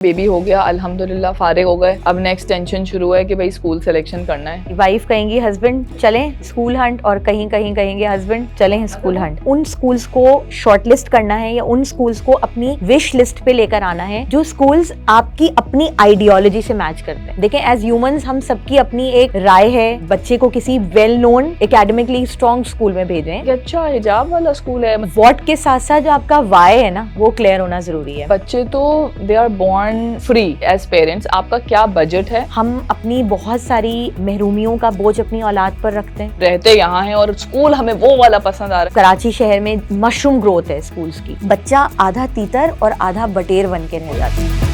Baby हो गया, अल्हम्दुलिल्लाह फारिग हो गए। अब नेक्स्ट टेंशन शुरू है कि भाई स्कूल सिलेक्शन करना है। वाइफ कहेंगी हस्बैंड चलें स्कूल हंट, और कहीं कहीं कहेंगे हस्बैंड चलें स्कूल हंट। उन स्कूल्स को शॉर्टलिस्ट करना है या उन स्कूल्स को अपनी विश लिस्ट पे लेकर आना है जो स्कूल्स आपकी अपनी आइडियोलॉजी से मैच करते हैं। देखें, एज ह्यूमंस हम सबकी अपनी एक राय है, बच्चे को किसी well known academically strong school में भेजें। अच्छा हिजाब वाला स्कूल है। व्हाट के साथ साथ जो आपका वाई है ना, वो क्लियर होना जरूरी है। बच्चे तो they are born free as parents. आपका क्या बजट है? हम अपनी बहुत सारी महरूमियों का बोझ अपनी औलाद पर रखते हैं। रहते यहाँ हैं और स्कूल हमें वो वाला पसंद आ रहा है। कराची शहर में मशरूम ग्रोथ है स्कूल्स की। बच्चा आधा तीतर और आधा बटेर बन के रह जाता है।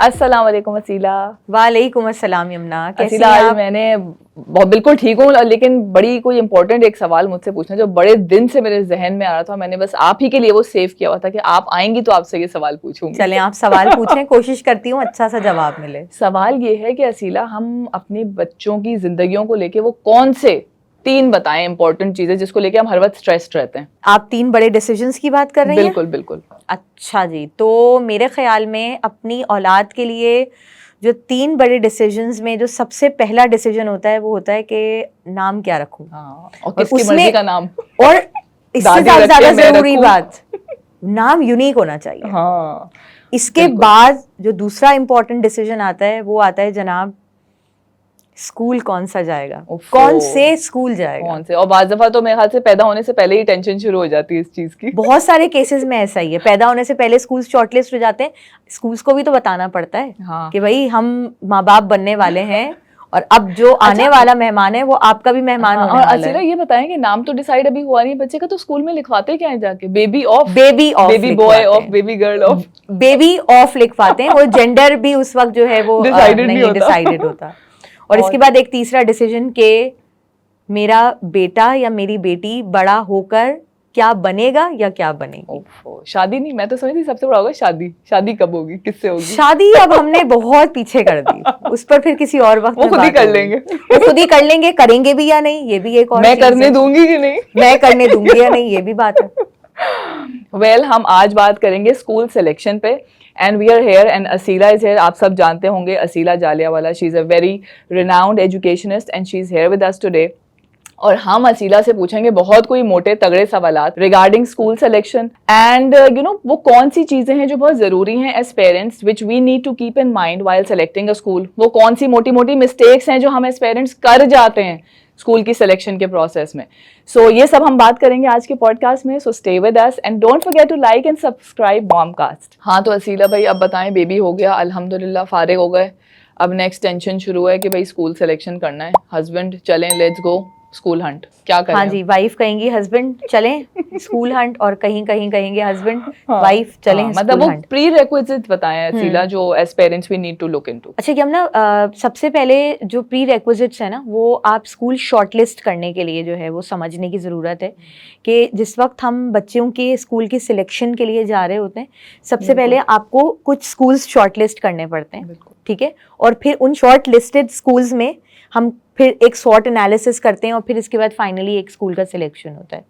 अस्सलाम वालेकुम असीला। वालेकुम अस्सलाम यमुना, कैसी असीला, हैं आज आप? मैंने बिल्कुल ठीक हूँ, लेकिन बड़ी कोई इंपॉर्टेंट एक सवाल मुझसे पूछना जो बड़े दिन से मेरे जहन में आ रहा था। मैंने बस आप ही के लिए वो सेव किया हुआ था कि आप आएंगी तो आपसे ये सवाल पूछूंगी। चलें आप सवाल पूछें, कोशिश करती हूँ अच्छा सा जवाब मिले। सवाल ये है कि असीला, हम अपने बच्चों की जिंदगियों को लेके वो कौन से 3 बताएं इंपॉर्टेंट चीजें जिसको लेके हम हर वक्त स्ट्रेस्ड रहते हैं। आप 3 बड़े डिसीजंस की बात कर रही हैं? बिल्कुल बिल्कुल। अच्छा जी, तो मेरे ख्याल में अपनी औलाद के लिए जो 3 बड़े डिसीजंस में जो सबसे पहला डिसीजन होता है वो होता है कि नाम क्या रखूं। हाँ, और किसकी मर्जी का नाम। और इससे दादी ज्यादा रखे, मैं जरूरी रखूं। बात, नाम यूनिक होना चाहिए। हाँ, इसके बाद जो दूसरा इंपॉर्टेंट डिसीजन आता है वो आता है जनाब, स्कूल कौन सा जाएगा, कौन से स्कूल जाएगा, कौन से। और बाज़ दफा तो मेरे ख्याल से पैदा होने से पहले ही टेंशन शुरू हो जाती है इस चीज की। बहुत सारे केसेस में ऐसा ही है। पैदा होने से पहले स्कूल शॉर्टलिस्ट हो जाते हैं। स्कूल्स को भी तो बताना पड़ता है हाँ। कि भाई हम माँ बाप बनने वाले हैं और अब जो आने वाला मेहमान है वो आपका भी मेहमान होने वाला है। असीला, ये बताएं कि नाम तो डिसाइड अभी हुआ नहीं बच्चे का, तो स्कूल में लिखवाते क्या है जाके? Baby of, baby boy of, baby girl of. Baby of लिखवाते हैं। वो जेंडर भी उस वक्त जो है वो नहीं डिसाइडेड होता। और इसके बाद एक तीसरा डिसीजन के मेरा बेटा या मेरी बेटी बड़ा होकर क्या बनेगा या क्या बनेगी। शादी नहीं, मैं तो समझती सबसे बड़ा होगा शादी। शादी कब होगी, किससे होगी? शादी अब हमने बहुत पीछे कर दी, उस पर फिर किसी और वक्त वो खुद ही कर लेंगे। वो खुद ही कर लेंगे, करेंगे भी या नहीं ये भी एक और मैं करने दूंगी कि नहीं, मैं करने दूंगी या नहीं ये भी बात है। वेल, हम आज बात करेंगे स्कूल सिलेक्शन पे and we are here and Aseela is here. आप सब जानते होंगे Aseela Jaliyawala, she is a very renowned educationist and she is here with us today. और हम असीला से पूछेंगे बहुत कोई मोटे तगड़े सवालात regarding school selection and you know वो कौन सी चीजें हैं जो बहुत जरूरी हैं as parents which we need to keep in mind while selecting a school. वो कौन सी मोटी मोटी मिस्टेक्स हैं जो हम एज पेरेंट्स कर जाते हैं स्कूल की सिलेक्शन के प्रोसेस में। सो ये सब हम बात करेंगे आज के पॉडकास्ट में। So stay with us and don't forget to like and subscribe Momcast. हाँ, तो असीला भाई अब बताएं, बेबी हो गया, अल्हम्दुलिल्लाह फारिग हो गए। अब नेक्स्ट टेंशन शुरू है कि भाई स्कूल सिलेक्शन करना है। हस्बैंड चलें, लेट्स गो स्कूल हंट। क्या करें? हाँ जी, वाइफ कहेंगी हस्बैंड चलें स्कूल हंट, और कहीं कहीं कहेंगे हस्बैंड वाइफ चलें मतलब वो प्री रिक्विजिट बताएं असीला जो as parents we need to look into. अच्छा, कि हम ना सबसे पहले जो प्री रिक्विजिट्स है ना वो आप स्कूल शॉर्टलिस्ट करने के लिए जो है वो समझने की ज़रूरत है कि जिस वक्त हम बच्चों के स्कूल की सिलेक्शन के लिए जा रहे होते हैं, सबसे पहले आपको कुछ स्कूल्स शॉर्टलिस्ट करने पड़ते हैं, ठीक है। और फिर उन शॉर्ट लिस्टेड स्कूल्स में हम फिर एक सॉर्ट एनालिसिस करते हैं और फिर इसके बाद फाइनली एक स्कूल का सिलेक्शन होता है।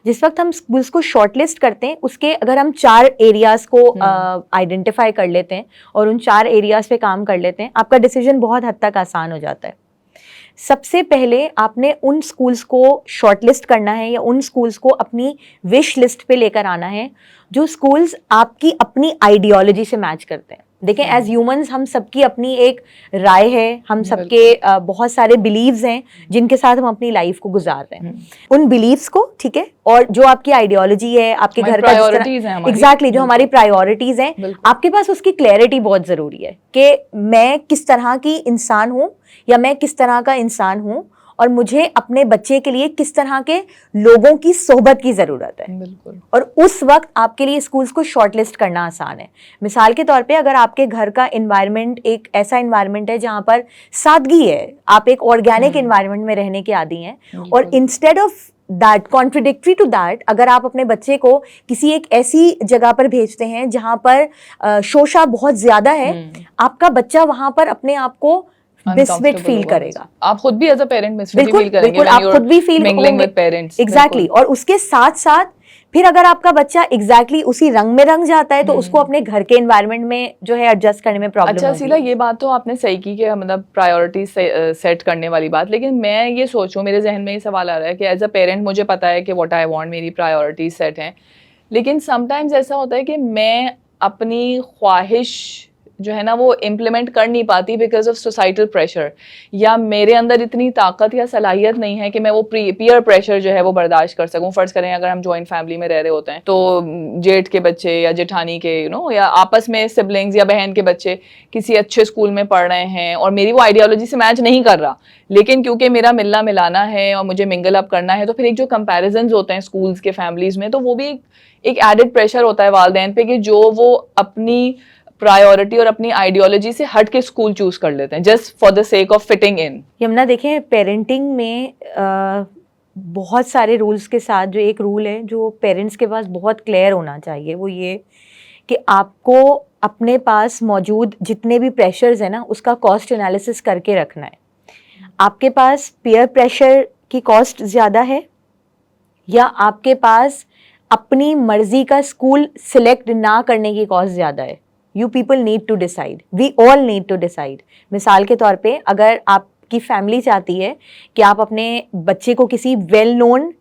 जिस वक्त हम स्कूल्स को शॉर्टलिस्ट करते हैं उसके अगर हम 4 एरियाज को आइडेंटिफाई कर लेते हैं और उन 4 एरियाज पे काम कर लेते हैं, आपका डिसीजन बहुत हद तक आसान हो जाता है। सबसे पहले आपने उन स्कूल्स को शॉर्टलिस्ट करना है या उन स्कूल्स को अपनी विश लिस्ट पे लेकर आना है जो स्कूल्स आपकी अपनी आइडियोलॉजी से मैच करते हैं। देखें, एज ह्यूमंस हम सबकी अपनी एक राय है, हम सबके बहुत सारे बिलीव्स हैं जिनके साथ हम अपनी लाइफ को गुजार रहे हैं। उन बिलीव्स को, ठीक है, और जो आपकी आइडियोलॉजी है, आपके घर का एग्जैक्टली जो हमारी प्रायोरिटीज हैं, आपके पास उसकी क्लैरिटी बहुत जरूरी है कि मैं किस तरह की इंसान हूँ या मैं किस तरह का इंसान हूँ और मुझे अपने बच्चे के लिए किस तरह के लोगों की सोहबत की ज़रूरत है। बिल्कुल। और उस वक्त आपके लिए स्कूल्स को शॉर्टलिस्ट करना आसान है। मिसाल के तौर पे अगर आपके घर का इन्वायरमेंट एक ऐसा इन्वायरमेंट है जहाँ पर सादगी है, आप एक ऑर्गेनिक इन्वायरमेंट में रहने के आदी हैं, और instead of that contradictory to that अगर आप अपने बच्चे को किसी एक ऐसी जगह पर भेजते हैं जहाँ पर शोशा बहुत ज़्यादा है, आपका बच्चा वहाँ पर अपने आप को मिसफिट फील करेगा। आप खुद भी as a parent misfit feel करेंगे, बिल्कुल, आप खुद भी feel mingling with parents. Exactly. और उसके साथ साथ फिर अगर आपका बच्चा एग्जैक्टली उसी रंग में रंग जाता है तो उसको अपने घर के एनवायरनमेंट में जो है एडजस्ट करने में प्रॉब्लम अच्छा सीला, ये बात तो आपने सही की कि मतलब प्रायोरिटी सेट करने वाली बात, लेकिन मैं ये सोचूं, मेरे जहन में ये सवाल आ रहा है कि एज अ पेरेंट मुझे पता है कि व्हाट आई वांट, मेरी प्रायोरिटी सेट हैं, लेकिन समटाइम्स ऐसा होता है कि मैं अपनी ख्वाहिश जो है ना वो इम्प्लीमेंट कर नहीं पाती बिकॉज ऑफ सोसाइटल प्रेशर, या मेरे अंदर इतनी ताकत या सलाहियत नहीं है कि मैं वो पीयर प्रेशर जो है वो बर्दाश्त कर सकूं। फर्ज करें अगर हम जॉइंट फैमिली में रह रहे होते हैं तो जेठ के बच्चे या जेठानी के या आपस में सिबलिंग्स या बहन के बच्चे किसी अच्छे स्कूल में पढ़ रहे हैं और मेरी वो आइडियोलॉजी से मैच नहीं कर रहा, लेकिन क्योंकि मेरा मिलना मिलाना है और मुझे मिंगल अप करना है, तो फिर एक जो कंपैरिजन्स होते हैं स्कूल्स के फैमिलीज में, तो वो भी एक एडेड प्रेशर होता है वालिदैन पे कि जो वो अपनी प्रायोरिटी और अपनी आइडियोलॉजी से हट के स्कूल चूज कर लेते हैं just for the sake of fitting in. Yamuna देखें, पेरेंटिंग में बहुत सारे रूल्स के साथ जो एक रूल है जो पेरेंट्स के पास बहुत क्लियर होना चाहिए, वो ये कि आपको अपने पास मौजूद जितने भी प्रेशर्स हैं ना उसका कॉस्ट एनालिसिस करके रखना है। आपके पास पीयर प्रेशर की कॉस्ट ज़्यादा है या आपके पास अपनी मर्जी का स्कूल सिलेक्ट ना करने की कॉस्ट ज़्यादा है। You people need to decide, we all need to decide. मिसाल के तौर पे अगर आपकी फैमिली चाहती है कि आप अपने बच्चे को किसी well known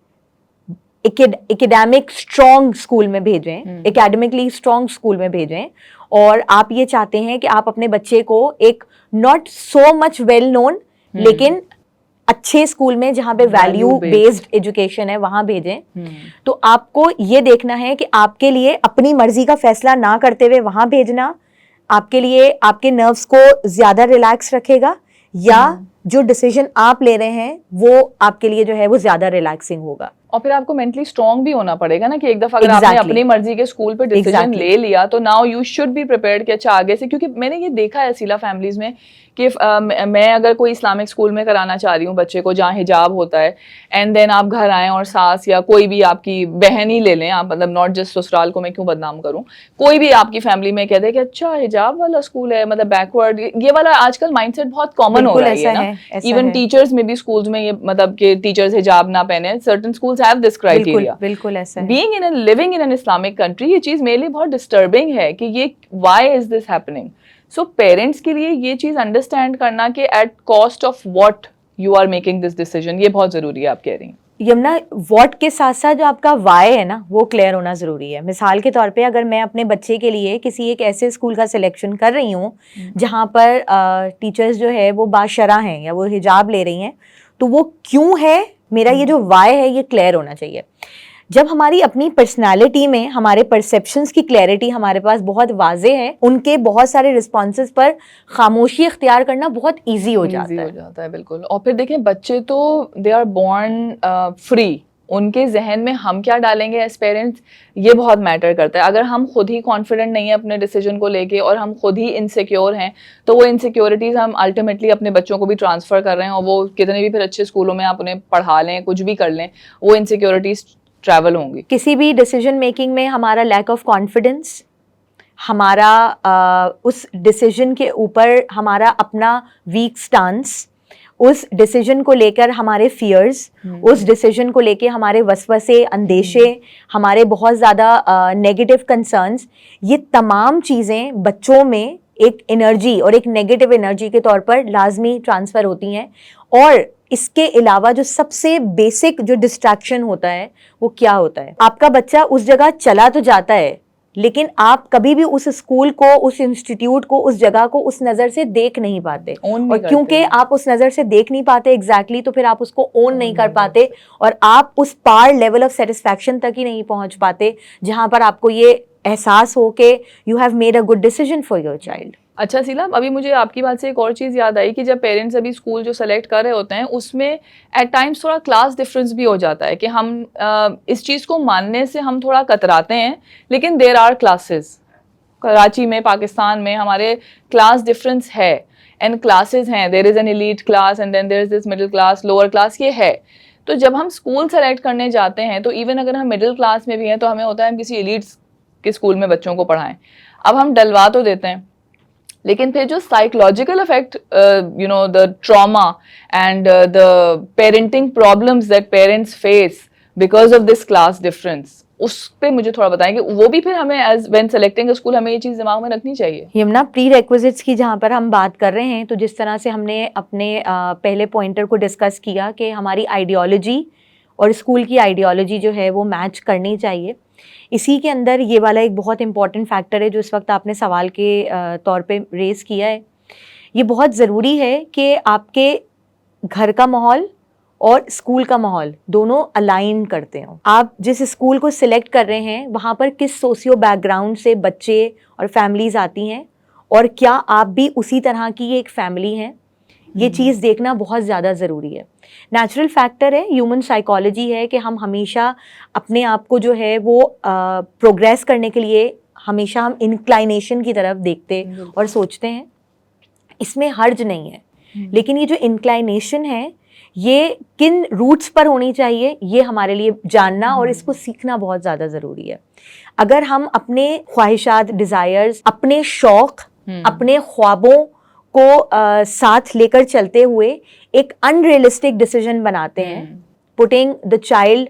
academic strong school में भेजें, एकेडमिकली स्ट्रॉन्ग स्कूल में भेजें, और आप ये चाहते हैं कि आप अपने बच्चे को एक not so much well known लेकिन अच्छे स्कूल में जहाँ पे वैल्यू बेस्ड एजुकेशन है वहां भेजें, तो आपको ये देखना है कि आपके लिए अपनी मर्जी का फैसला ना करते हुए वहां भेजना आपके लिए आपके नर्व्स को ज्यादा रिलैक्स रखेगा, या जो डिसीजन आप ले रहे हैं वो आपके लिए जो है वो ज्यादा रिलैक्सिंग होगा। और फिर आपको मेंटली स्ट्रांग भी होना पड़ेगा ना कि एक दफा अगर आपने अपनी मर्जी के स्कूल पे डिसीजन ले लिया तो now you should be prepared कि अच्छा आगे से, क्योंकि मैंने ये देखा है सीला फैमिलीज में कि मैं अगर कोई इस्लामिक स्कूल में कराना चाह रही हूँ बच्चे को जहाँ हिजाब होता है, एंड देन आप घर आए और सास या कोई भी आपकी बहन ही ले लें आप, मतलब नॉट जस्ट ससुराल को मैं क्यों बदनाम करूँ, कोई भी आपकी फैमिली में कहते हैं कि अच्छा हिजाब वाला स्कूल है, मतलब बैकवर्ड, ये वाला आजकल माइंडसेट बहुत कॉमन हो रहा है ना। इवन टीचर्स में भी स्कूल्स में ये मतलब कि टीचर्स हिजाब ना पहने, certain schools have this criteria. बिल्कुल ऐसा है। Being in living in an Islamic country, ये चीज मेरे लिए बहुत डिस्टर्बिंग है कि ये why is this happening. So parents के लिए ये चीज अंडरस्टैंड करना कि at cost of what you are making this decision, ये बहुत जरूरी है। आप कह रही हैं यमुना, व्हाट के साथ साथ जो आपका वाई है ना वो क्लियर होना ज़रूरी है। मिसाल के तौर पे अगर मैं अपने बच्चे के लिए किसी एक ऐसे स्कूल का सिलेक्शन कर रही हूँ जहाँ पर टीचर्स जो है वो बाशरा हैं या वो हिजाब ले रही हैं, तो वो क्यों है, मेरा ये जो वाई है ये क्लियर होना चाहिए। जब हमारी अपनी पर्सनालिटी में हमारे परसेप्शंस की क्लैरिटी हमारे पास बहुत वाजे है, उनके बहुत सारे रिस्पॉन्सेज पर खामोशी इख्तियार करना बहुत ईजी हो जाता है। बिल्कुल। और फिर देखें बच्चे तो दे आर बॉर्न फ्री, उनके जहन में हम क्या डालेंगे एज पेरेंट्स ये बहुत मैटर करता है। अगर हम खुद ही कॉन्फिडेंट नहीं है अपने डिसीजन को लेके और हम खुद ही इनसिक्योर हैं, तो वो इनसिक्योरिटीज हम अल्टीमेटली अपने बच्चों को भी ट्रांसफर कर रहे हैं, और वो कितने भी फिर अच्छे स्कूलों में आप उन्हें पढ़ा लें, कुछ भी कर लें, वो इनसिक्योरिटीज ट्रैवल होंगी। किसी भी डिसीजन मेकिंग में हमारा लैक ऑफ कॉन्फिडेंस, हमारा उस डिसीजन के ऊपर हमारा अपना वीक स्टांस, उस डिसीजन को लेकर हमारे फियर्स, उस डिसीजन को लेकर हमारे वसवसे, अंदेशे, हमारे बहुत ज़्यादा नेगेटिव कंसर्न्स, ये तमाम चीज़ें बच्चों में एक एनर्जी और एक नेगेटिव एनर्जी के तौर पर लाजमी ट्रांसफ़र होती हैं। और इसके अलावा जो सबसे बेसिक जो डिस्ट्रैक्शन होता है वो क्या होता है, आपका बच्चा उस जगह चला तो जाता है लेकिन आप कभी भी उस स्कूल को, उस इंस्टीट्यूट को, उस जगह को उस नज़र से देख नहीं पाते, और क्योंकि आप उस नज़र से देख नहीं पाते एग्जैक्टली, तो फिर आप उसको ओन नहीं कर पाते और आप उस पार लेवल ऑफ सेटिस्फैक्शन तक ही नहीं पहुंच पाते जहां पर आपको ये एहसास हो कि you have made a good decision for your child. अच्छा सीला, अभी मुझे आपकी बात से एक और चीज़ याद आई कि जब पेरेंट्स अभी स्कूल जो सेलेक्ट कर रहे होते हैं उसमें एट टाइम्स थोड़ा क्लास डिफरेंस भी हो जाता है कि हम इस चीज़ को मानने से हम थोड़ा कतराते हैं, लेकिन देयर आर क्लासेस। कराची में, पाकिस्तान में हमारे क्लास डिफरेंस है एंड क्लासेस हैं, there is an elite class and then there is this middle class, lower class, ये है। तो जब हम स्कूल सेलेक्ट करने जाते हैं तो इवन अगर हम मिडिल क्लास में भी हैं तो हमें होता है हम किसी एलीट के स्कूल में बच्चों को पढ़ाएं। अब हम डलवा तो देते हैं, लेकिन फिर जो psychological effect, you know, the trauma and the parenting problems that parents face because of this class difference, उस पे मुझे थोड़ा बताएं कि वो भी फिर हमें as when selecting a school हमें ये चीज़ दिमाग में रखनी चाहिए। यमुना, प्री रेक्विजिट्स की जहाँ पर हम बात कर रहे हैं, तो जिस तरह से हमने अपने पहले पॉइंटर को डिस्कस किया कि हमारी आइडियोलॉजी और स्कूल की आइडियोलॉजी जो है वो मैच करनी चाहिए, इसी के अंदर ये वाला एक बहुत इंपॉर्टेंट फैक्टर है जो इस वक्त आपने सवाल के तौर पे रेज किया है। ये बहुत ज़रूरी है कि आपके घर का माहौल और स्कूल का माहौल दोनों अलाइन करते हो। आप जिस स्कूल को सिलेक्ट कर रहे हैं वहाँ पर किस सोशियो बैकग्राउंड से बच्चे और फैमिलीज आती हैं, और क्या आप भी उसी तरह की एक फैमिली हैं, ये चीज़ देखना बहुत ज़्यादा ज़रूरी है। नेचुरल फैक्टर है, ह्यूमन साइकोलॉजी है कि हम हमेशा अपने आप को जो है वो प्रोग्रेस करने के लिए हमेशा हम इंक्लाइनेशन की तरफ देखते और सोचते हैं, इसमें हर्ज नहीं है। लेकिन ये जो इंक्लाइनेशन है ये किन रूट्स पर होनी चाहिए, ये हमारे लिए जानना और इसको सीखना बहुत ज़्यादा ज़रूरी है। अगर हम अपने ख्वाहिशात, डिज़ायर्स, अपने शौक़, अपने ख्वाबों को साथ लेकर चलते हुए एक अनरियलिस्टिक डिसीजन बनाते हैं, putting the child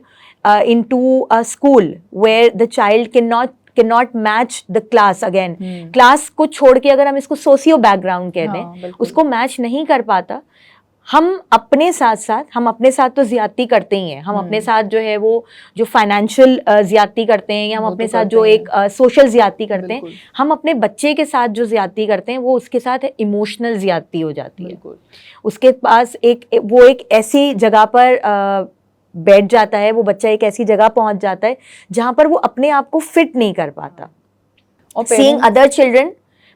into a school where the child can not match the class again, class को छोड़ के अगर हम इसको सोशियो बैकग्राउंड कह दें, उसको मैच नहीं कर पाता, हम अपने साथ तो ज्यादती करते ही हैं। हम अपने साथ जो है वो जो फाइनेंशियल ज्यादती करते हैं, या हम अपने साथ जो एक सोशल ज्यादती करते हैं, हम अपने बच्चे के साथ जो ज्यादती करते हैं वो उसके साथ इमोशनल ज्यादती हो जाती है। उसके पास एक ऐसी जगह पर बैठ जाता है, वो बच्चा एक ऐसी जगह पहुंच जाता है जहां पर वो अपने आप को फिट नहीं कर पाता। और सीइंग अदर चिल्ड्रन,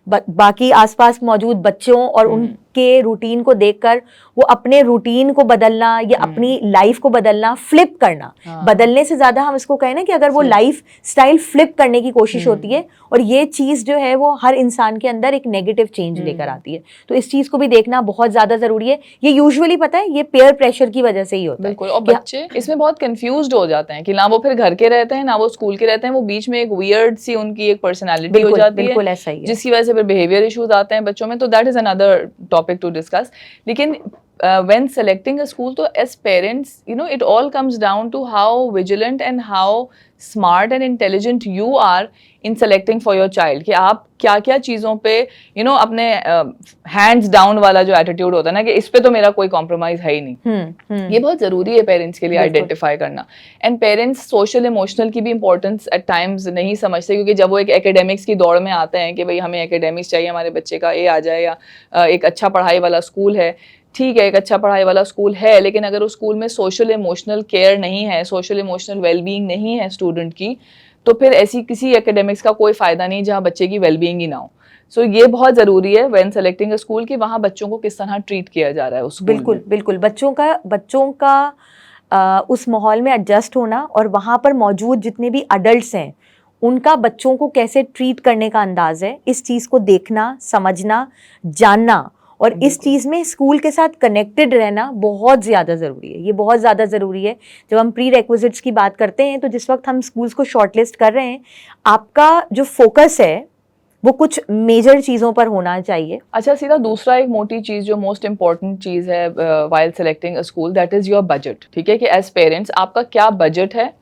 बाकी आसपास मौजूद बच्चों और उनके रूटीन को देखकर वो अपने रूटीन को बदलना या अपनी लाइफ को बदलना, फ्लिप करना, बदलने से ज्यादा हम इसको कहें ना कि अगर वो लाइफ स्टाइल फ्लिप करने की कोशिश होती है, और ये चीज जो है वो हर इंसान के अंदर एक नेगेटिव चेंज लेकर आती है। तो इस चीज को भी देखना बहुत ज्यादा जरूरी है। ये यूजुअली पता है ये पेयर प्रेशर की वजह से ही होता है। और बच्चे इसमें बहुत कंफ्यूज्ड हो जाते हैं कि ना वो फिर घर के रहते हैं ना वो स्कूल के रहते हैं, वो बीच में एक वियर्ड सी उनकी एक पर्सनैलिटी हो जाती है, बिल्कुल ऐसा ही है, जिसकी वजह से फिर बिहेवियर इश्यूज आते हैं बच्चों में। तो that is another topic to discuss. लेकिन when selecting a school, तो as parents, you know, it all comes down to how vigilant and how smart and intelligent you are in selecting for your child, कि आप क्या क्या चीज़ों पे you know अपने hands down वाला जो attitude होता है ना कि इस पे तो मेरा कोई compromise है ही नहीं, ये बहुत ज़रूरी है पेरेंट्स के लिए आइडेंटिफाई करना। एंड पेरेंट्स सोशल इमोशनल की भी इंपॉर्टेंस एट टाइम्स नहीं समझते, क्योंकि जब वो एक एकेडमिक्स की दौड़ में आते हैं कि भाई हमें एकेडमिक्स चाहिए, हमारे बच्चे का ये आ जाए, या एक अच्छा पढ़ाई वाला स्कूल है, ठीक है एक अच्छा पढ़ाई वाला स्कूल है, लेकिन अगर उस स्कूल में सोशल इमोशनल केयर नहीं है, सोशल इमोशनल वेलबींग नहीं है स्टूडेंट की, तो फिर ऐसी किसी एकेडमिक्स का कोई फ़ायदा नहीं जहाँ बच्चे की वेलबींग ही ना हो। सो ये बहुत ज़रूरी है व्हेन सेलेक्टिंग अ स्कूल कि वहाँ बच्चों को किस तरह ट्रीट किया जा रहा है उस बिल्कुल बिल्कुल बच्चों का उस माहौल में एडजस्ट होना, और वहाँ पर मौजूद जितने भी अडल्ट्स हैं उनका बच्चों को कैसे ट्रीट करने का अंदाज है, इस चीज़ को देखना, समझना, जानना, और इस चीज़ में स्कूल के साथ कनेक्टेड रहना बहुत ज़्यादा ज़रूरी है। ये बहुत ज़्यादा ज़रूरी है। जब हम प्री रेक्विजिट्स की बात करते हैं तो जिस वक्त हम स्कूल्स को शॉर्टलिस्ट कर रहे हैं, आपका जो फोकस है वो कुछ मेजर चीज़ों पर होना चाहिए। अच्छा सीधा दूसरा एक मोटी चीज़ जो मोस्ट इंपॉर्टेंट चीज़ है while selecting a school, that is your budget. ठीक है कि एज पेरेंट्स आपका क्या बजट है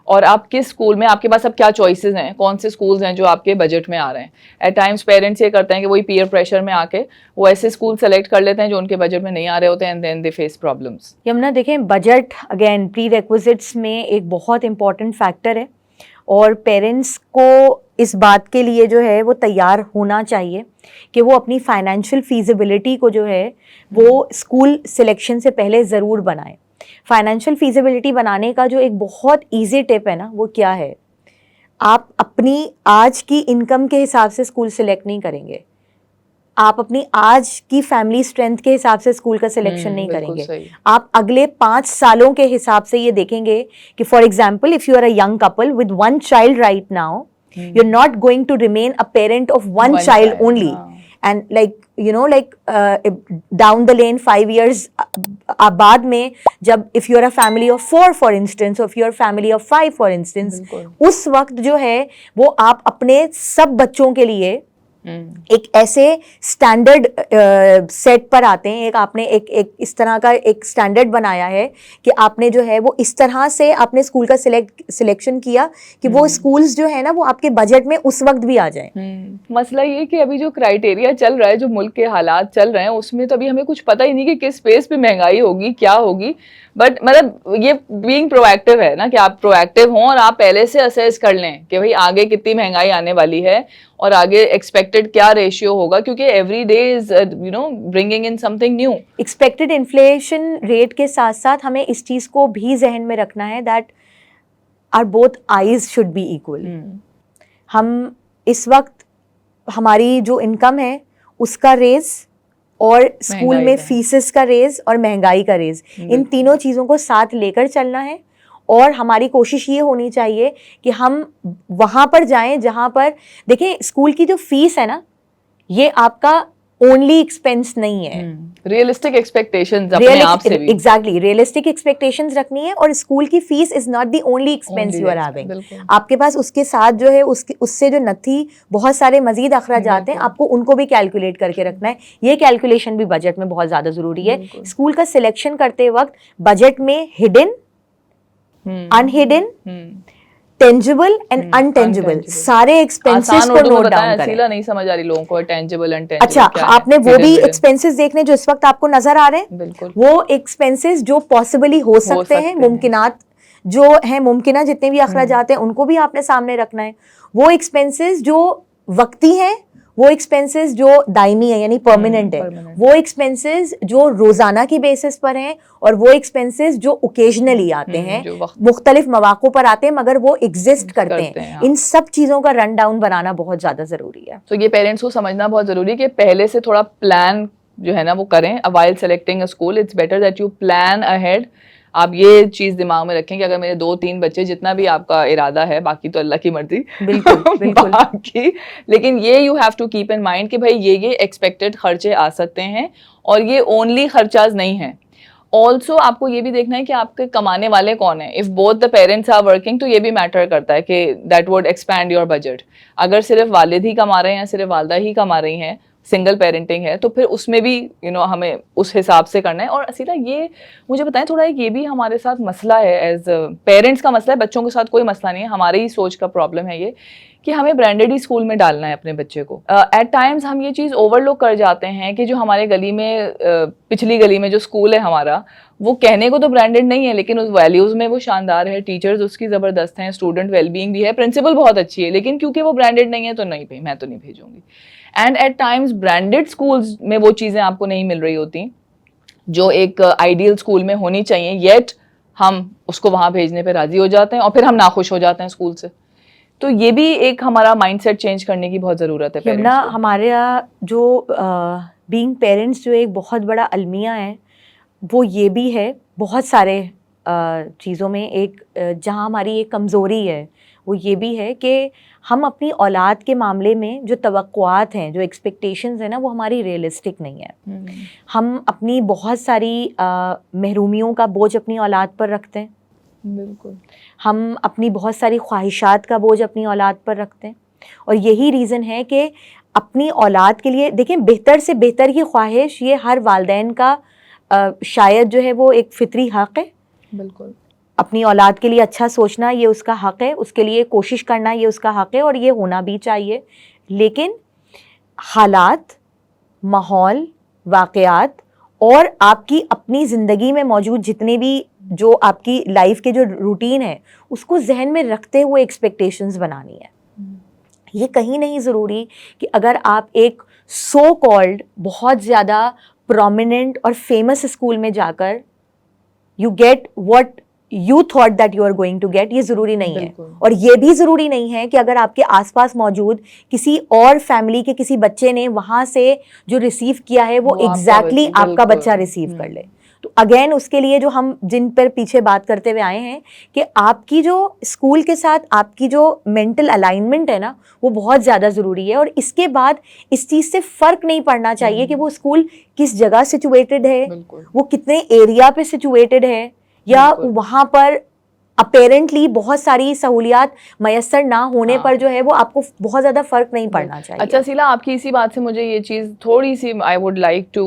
और आप किस स्कूल में, आपके पास अब क्या चॉइसेस हैं, कौन से स्कूल्स हैं जो आपके बजट में आ रहे हैं। एट टाइम्स पेरेंट्स ये करते हैं कि वही पीयर प्रेशर में आके वो ऐसे स्कूल सेलेक्ट कर लेते हैं जो उनके बजट में नहीं आ रहे होते हैं, and then they face problems. Yamuna देखें, बजट अगेन प्री रिक्विजिट्स में एक बहुत इंपॉर्टेंट फैक्टर है, और पेरेंट्स को इस बात के लिए जो है वो तैयार होना चाहिए कि वो अपनी फाइनेंशियल फीजिबिलिटी को जो है वो स्कूल सिलेक्शन से पहले ज़रूर बनाए। फाइनेंशियल फीजिबिलिटी बनाने का जो एक बहुत इजी टिप है ना, वो क्या है, आप अपनी आज की इनकम के हिसाब से स्कूल सिलेक्ट नहीं करेंगे, आप अपनी आज की फैमिली स्ट्रेंथ के हिसाब से स्कूल का सिलेक्शन नहीं करेंगे, आप अगले 5 सालों के हिसाब से ये देखेंगे कि for example if you are a young couple with 1 child right now, you are not going to remain a parent of 1 child only, and like you know like down the lane 5 years बाद में जब if you are a family of 4 for instance, or if you are a family of 5 for instance, उस वक्त जो है वो आप अपने सब बच्चों के लिए एक ऐसे स्टैंडर्ड सेट पर आते हैं, एक आपने एक इस तरह का एक स्टैंडर्ड बनाया है कि आपने जो है वो इस तरह से आपने स्कूल का सिलेक्शन किया कि वो स्कूल्स जो है ना वो आपके बजट में उस वक्त भी आ जाए। मसला ये कि अभी जो क्राइटेरिया चल रहा है, जो मुल्क के हालात चल रहे हैं, उसमें तो अभी हमें कुछ पता ही नहीं कि किस स्पेस पे महंगाई होगी, क्या होगी। बट मतलब ये बीइंग प्रोएक्टिव है ना, कि आप प्रोएक्टिव हों और आप पहले से असेस कर लें कि भाई आगे कितनी महंगाई आने वाली है और आगे एक्सपेक्टेड क्या रेशियो होगा, क्योंकि every day is bringing in something new. Expected inflation rate के साथ साथ हमें इस चीज को भी जहन में रखना है that our both eyes should be equal. हम इस वक्त हमारी जो इनकम है उसका रेज और स्कूल में फीसेस का रेज और महंगाई का रेज, इन तीनों चीज़ों को साथ लेकर चलना है। और हमारी कोशिश ये होनी चाहिए कि हम वहाँ पर जाएं जहाँ पर, देखें स्कूल की जो फीस है ना ये आपका ओनली एक्सपेंस नहीं है। रियलिस्टिक एक्सपेक्टेशंस अपने आप से भी, एग्जैक्टली रियलिस्टिक एक्सपेक्टेशंस रखनी है। और स्कूल की fees is not the only expense you are having. आपके पास उसके साथ जो है उससे जो नथी बहुत सारे मजीद अखराजात हैं, आपको उनको भी कैलकुलेट करके रखना है। ये कैलकुलेशन भी बजट में बहुत ज्यादा जरूरी है। स्कूल का सिलेक्शन करते वक्त बजट में हिडन, अनहिडन, टेंजिबल एंड अनटेंजिबल सारे एक्सपेंसेस को नोट डाउन करें। नहीं समझ आ रही लोगों को टेंजिबल अनटेंजिबल। अच्छा, आपने वो भी एक्सपेंसेस देखने जो इस वक्त आपको नजर आ रहे हैं। बिल्कुल। वो एक्सपेंसेस जो पॉसिबली हो सकते हैं, मुमकिनात जो हैं, मुमकिना जितने भी अखराजात हैं उनको भी आपने सामने रखना है। वो एक्सपेंसेस जो वक्ती हैं, वो एक्सपेंसेस जो दायमी है यानी परमानेंट है, वो एक्सपेंसेस जो रोजाना की बेसिस पर हैं, और वो एक्सपेंसेस जो ओकेजनली आते हैं, मुख्तलिफ मौक़ों पर आते हैं मगर वो एग्जिस्ट करते हैं। हाँ। इन सब चीज़ों का रन डाउन बनाना बहुत ज़्यादा ज़रूरी है। तो ये पेरेंट्स को समझना बहुत ज़रूरी है कि पहले से थोड़ा प्लान जो है ना वो करें। While selecting a school it's better that you plan ahead. आप ये चीज दिमाग में रखें कि अगर मेरे 2-3 बच्चे, जितना भी आपका इरादा है, बाकी तो अल्लाह की मर्जी, बिल्कुल बाकी, लेकिन ये you have to keep in mind कि भाई ये एक्सपेक्टेड खर्चे आ सकते हैं और ये ओनली खर्चाज नहीं है। ऑल्सो आपको ये भी देखना है कि आपके कमाने वाले कौन है। If both the parents are working तो ये भी मैटर करता है कि that would expand your budget. अगर सिर्फ वालिद ही कमा रहे हैं या सिर्फ वालदा ही कमा रही हैं, सिंगल पेरेंटिंग है, तो फिर उसमें भी हमें उस हिसाब से करना है। और असीला ये मुझे बताएं थोड़ा, ये भी हमारे साथ मसला है, एज पेरेंट्स का मसला है, बच्चों के साथ कोई मसला नहीं है, हमारे ही सोच का प्रॉब्लम है ये कि हमें ब्रांडेड ही स्कूल में डालना है अपने बच्चे को। एट टाइम्स हम ये चीज़ ओवरलुक कर जाते हैं कि जो हमारे गली में पिछली गली में जो स्कूल है हमारा, वो कहने को तो ब्रांडेड नहीं है लेकिन उस वैल्यूज़ में वो शानदार है, टीचर्स उसकी ज़बरदस्त हैं, स्टूडेंट वेलबींग भी है, प्रिंसिपल बहुत अच्छी है, लेकिन क्योंकि वो ब्रांडेड नहीं है तो नहीं भाई मैं तो नहीं भेजूंगी। And at times branded schools में वो चीज़ें आपको नहीं मिल रही होती जो एक आइडियल स्कूल में होनी चाहिए, येट हम उसको वहाँ भेजने पे राजी हो जाते हैं और फिर हम नाखुश हो जाते हैं स्कूल से। तो ये भी एक हमारा माइंडसेट चेंज करने की बहुत ज़रूरत है। ना हमारे जो बीइंग पेरेंट्स जो एक बहुत बड़ा अलमिया है, वो ये भी है बहुत सारे चीज़ों में। एक जहाँ हमारी एक कमज़ोरी है वो ये भी है कि हम अपनी औलाद के मामले में जो तवक्कुआत हैं, जो एक्सपेक्टेशंस हैं ना, वो हमारी रियलिस्टिक नहीं है। हम अपनी बहुत सारी महरूमियों का बोझ अपनी औलाद पर रखते हैं। बिल्कुल। हम अपनी बहुत सारी ख्वाहिशात का बोझ अपनी औलाद पर रखते हैं, और यही रीज़न है कि अपनी औलाद के लिए, देखें, बेहतर से बेहतर की ख्वाहिश ये हर वालिदैन का शायद जो है वो एक फितरी हक़ है। बिल्कुल। अपनी औलाद के लिए अच्छा सोचना ये उसका हक़ है, उसके लिए कोशिश करना ये उसका हक़ है, और ये होना भी चाहिए। लेकिन हालात, माहौल, वाक़यात और आपकी अपनी ज़िंदगी में मौजूद जितने भी जो आपकी लाइफ के जो रूटीन है उसको जहन में रखते हुए एक्सपेक्टेशंस बनानी है। ये कहीं नहीं ज़रूरी कि अगर आप एक सो कॉल्ड बहुत ज़्यादा प्रोमिनेंट और फेमस स्कूल में जाकर you get what you thought that you are going to get, ये ज़रूरी नहीं है। और ये भी ज़रूरी नहीं है कि अगर आपके आसपास मौजूद किसी और फैमिली के किसी बच्चे ने वहाँ से जो रिसीव किया है वो एग्जैक्टली आपका बच्चा रिसीव कर ले। तो अगेन उसके लिए जो हम जिन पर पीछे बात करते हुए आए हैं कि आपकी जो स्कूल के साथ आपकी जो मेंटल अलाइनमेंट है ना, वो बहुत ज़्यादा ज़रूरी है। और इसके बाद इस चीज़ से फ़र्क नहीं पड़ना चाहिए कि वो स्कूल किस जगह सिचुएटेड है, वो कितने एरिया पे सिचुएटेड है, या वहाँ पर अपेरेंटली बहुत सारी सहूलियात मयसर ना होने पर जो है वो आपको बहुत ज़्यादा फ़र्क नहीं पड़ना चाहिए। अच्छा शीला, आपकी इसी बात से मुझे ये चीज़ थोड़ी सी आई वुड लाइक टू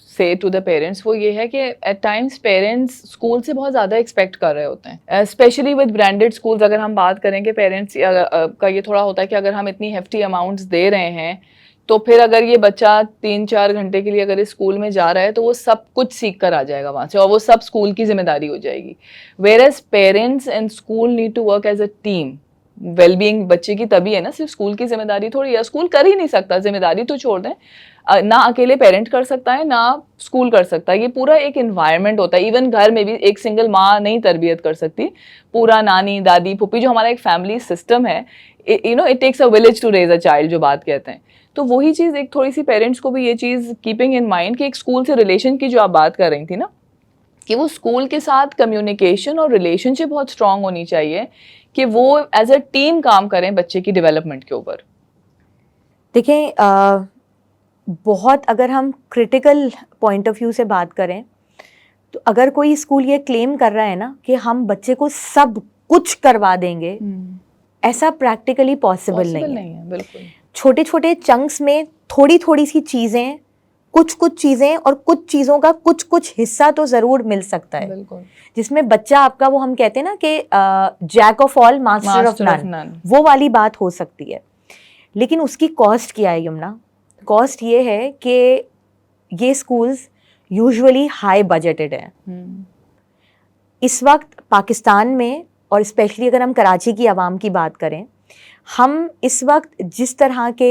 से टू द पेरेंट्स, वो ये है कि एट टाइम्स पेरेंट्स स्कूल से बहुत ज़्यादा एक्सपेक्ट कर रहे होते हैं, स्पेशली विद ब्रांडेड स्कूल्स। अगर हम बात करें कि पेरेंट्स का ये थोड़ा होता है कि अगर हम इतनी हेफ्टी अमाउंट्स दे रहे हैं तो फिर अगर ये बच्चा 3-4 घंटे के लिए अगर इस स्कूल में जा रहा है तो वो सब कुछ सीख कर आ जाएगा वहाँ से और वो सब स्कूल की जिम्मेदारी हो जाएगी। Where as parents and school need to work as a team. Wellbeing बच्चे की तभी है ना, सिर्फ स्कूल की जिम्मेदारी थोड़ी है, स्कूल कर ही नहीं सकता, जिम्मेदारी तो छोड़ दें, ना अकेले पेरेंट कर सकता है ना स्कूल कर सकता है, ये पूरा एक इन्वायरमेंट होता है। इवन घर में भी एक सिंगल माँ नहीं तरबियत कर सकती, पूरा नानी दादी फूफी जो हमारा एक फैमिली सिस्टम है, it takes a village to raise a child जो बात कहते हैं। तो वही चीज़ एक थोड़ी सी पेरेंट्स को भी ये चीज़ कीपिंग इन माइंड कि एक स्कूल से रिलेशन की जो आप बात कर रही थी ना, कि वो स्कूल के साथ कम्युनिकेशन और रिलेशनशिप बहुत स्ट्रांग होनी चाहिए कि वो एज अ टीम काम करें बच्चे की डेवलपमेंट के ऊपर। देखिए बहुत अगर हम क्रिटिकल पॉइंट ऑफ व्यू से बात करें तो अगर कोई स्कूल ये क्लेम कर रहा है ना कि हम बच्चे को सब कुछ करवा देंगे, ऐसा प्रैक्टिकली पॉसिबल नहीं है। बिल्कुल छोटे छोटे चंक्स में थोड़ी थोड़ी सी चीज़ें, कुछ चीज़ें और कुछ चीज़ों का कुछ हिस्सा तो ज़रूर मिल सकता है, बिल्कुल, जिसमें बच्चा आपका, वो हम कहते हैं ना कि jack of all master of none, वो वाली बात हो सकती है। लेकिन उसकी कॉस्ट क्या है यमुना? कॉस्ट ये है कि ये स्कूल्स यूजुअली हाई बजटेड हैं। इस वक्त पाकिस्तान में और स्पेशली अगर हम कराची की आवाम की बात करें, हम इस वक्त जिस तरह के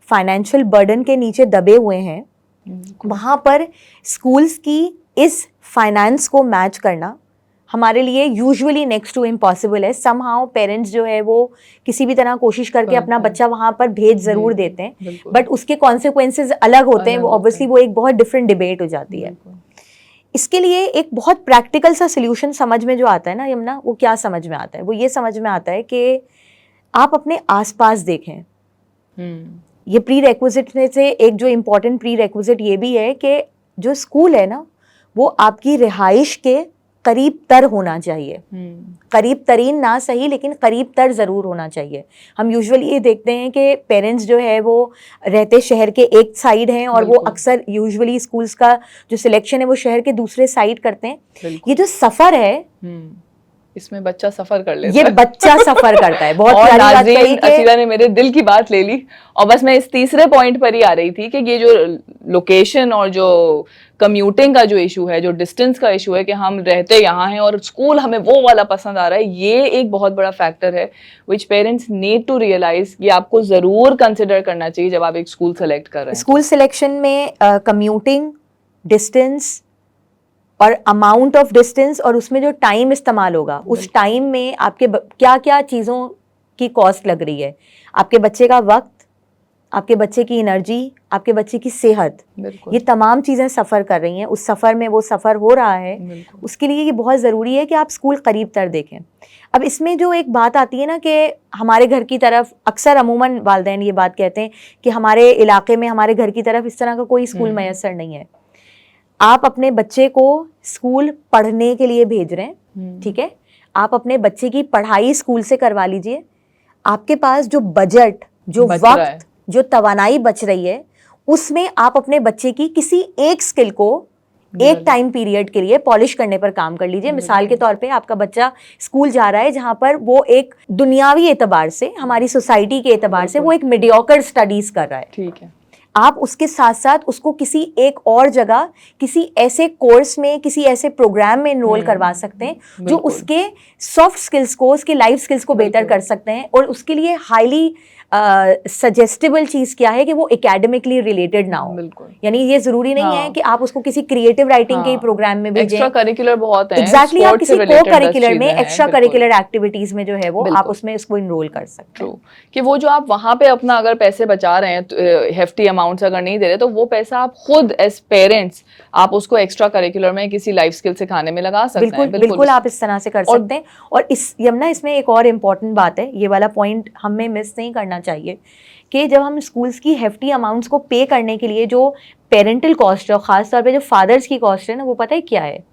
फाइनेंशियल बर्डन के नीचे दबे हुए हैं, वहाँ पर स्कूल्स की इस फाइनेंस को मैच करना हमारे लिए यूजुअली नेक्स्ट टू इम्पॉसिबल है। समहाउ पेरेंट्स जो है वो किसी भी तरह कोशिश करके अपना बच्चा वहाँ पर भेज ज़रूर देते हैं, बट उसके कॉन्सिक्वेंसेस अलग होते हैं, वो ऑब्वियसली वो एक बहुत डिफरेंट डिबेट हो जाती है। इसके लिए एक बहुत प्रैक्टिकल सा सोल्यूशन समझ में जो आता है ना यमुना, वो क्या समझ में आता है? वो ये समझ में आता है कि आप अपने आसपास देखें। ये प्री रेक्विजिट में से एक जो इम्पोर्टेंट प्री रेक्विजिट ये भी है कि जो स्कूल है ना वो आपकी रिहाइश के करीब तर होना चाहिए। करीब तरीन ना सही, लेकिन करीब तर ज़रूर होना चाहिए। हम यूजुअली ये देखते हैं कि पेरेंट्स जो है वो रहते शहर के एक साइड हैं और वो अक्सर यूजुअली स्कूल्स का जो सिलेक्शन है वो शहर के दूसरे साइड करते हैं। ये जो सफ़र है इसमें बच्चा सफ़र कर लेता है, ये बच्चा सफ़र करता है। बहुत प्यारी बात कही कि असीला ने मेरे दिल की बात ले ली। और बस मैं इस तीसरे पॉइंट पर ही आ रही थी कि ये जो लोकेशन और जो कम्यूटिंग का जो इशू है, जो डिस्टेंस का इशू है कि हम रहते यहाँ हैं और स्कूल हमें वो वाला पसंद आ रहा है, ये एक बहुत बड़ा फैक्टर है विच पेरेंट्स नीड टू रियलाइज। ये आपको ज़रूर कंसिडर करना चाहिए जब आप एक स्कूल सेलेक्ट कर रहे हैं। स्कूल सिलेक्शन में कम्यूटिंग, डिस्टेंस और अमाउंट ऑफ डिस्टेंस और उसमें जो टाइम इस्तेमाल होगा, उस टाइम में आपके क्या क्या चीज़ों की कॉस्ट लग रही है। आपके बच्चे का वक्त, आपके बच्चे की एनर्जी, आपके बच्चे की सेहत, ये तमाम चीज़ें सफ़र कर रही हैं। उस सफ़र में वो सफ़र हो रहा है, उसके लिए ये बहुत ज़रूरी है कि आप स्कूल करीब तर देखें। अब इसमें जो एक बात आती है ना कि हमारे घर की तरफ अक्सर अमूमन वालिदैन ये बात कहते हैं कि हमारे इलाके में, हमारे घर की तरफ इस तरह का कोई स्कूल मैसर नहीं है। आप अपने बच्चे को स्कूल पढ़ने के लिए भेज रहे हैं, ठीक है, आप अपने बच्चे की पढ़ाई स्कूल से करवा लीजिए। आपके पास जो बजट, जो वक्त, जो तवानाई बच रही है, उसमें आप अपने बच्चे की किसी एक स्किल को एक टाइम पीरियड के लिए पॉलिश करने पर काम कर लीजिए। मिसाल के तौर पे आपका बच्चा स्कूल जा रहा है जहां पर वो एक दुनियावी एतबार से, हमारी सोसाइटी के एतबार से वो एक मीडियोकर स्टडीज कर रहा है, ठीक है, आप उसके साथ साथ उसको किसी एक और जगह, किसी ऐसे कोर्स में, किसी ऐसे प्रोग्राम में एनरोल करवा सकते हैं जो उसके सॉफ्ट स्किल्स को, उसके लाइफ स्किल्स को बेहतर कर सकते हैं। और उसके लिए हाईली सजेस्टेबल चीज क्या है कि वो एकेडमिकली रिलेटेड ना हो। यानी ये जरूरी नहीं है कि आप उसको किसी क्रिएटिव राइटिंग के प्रोग्राम में भेजें। एक्स्ट्रा करिकुलर बहुत है, एग्जैक्टली, आप किसी को करिकुलर में, एक्स्ट्रा करिकुलर एक्टिविटीज में जो है वो आप उसमें इसको इनरोल कर सकते हैं। कि वो जो आप वहां पे अपना अगर पैसे बचा रहे हैं, हेफ्टी अमाउंट्स अगर नहीं दे रहे, तो वो पैसा आप खुद एज पेरेंट्स आप उसको एक्स्ट्रा करिकुलर में किसी लाइफ स्किल सिखाने में लगा सकते हैं। बिल्कुल आप इस तरह से कर सकते हैं। और इस यमुना, इसमें एक और इम्पॉर्टेंट बात है, ये वाला पॉइंट हमें मिस नहीं करना चाहिए कि जब हम स्कूल्स की हेफ्टी अमाउंट्स को पे करने के लिए जो पेरेंटल कॉस्ट है, और ख़ास तौर पे जो फादर्स की कॉस्ट है ना, वो पता है क्या है?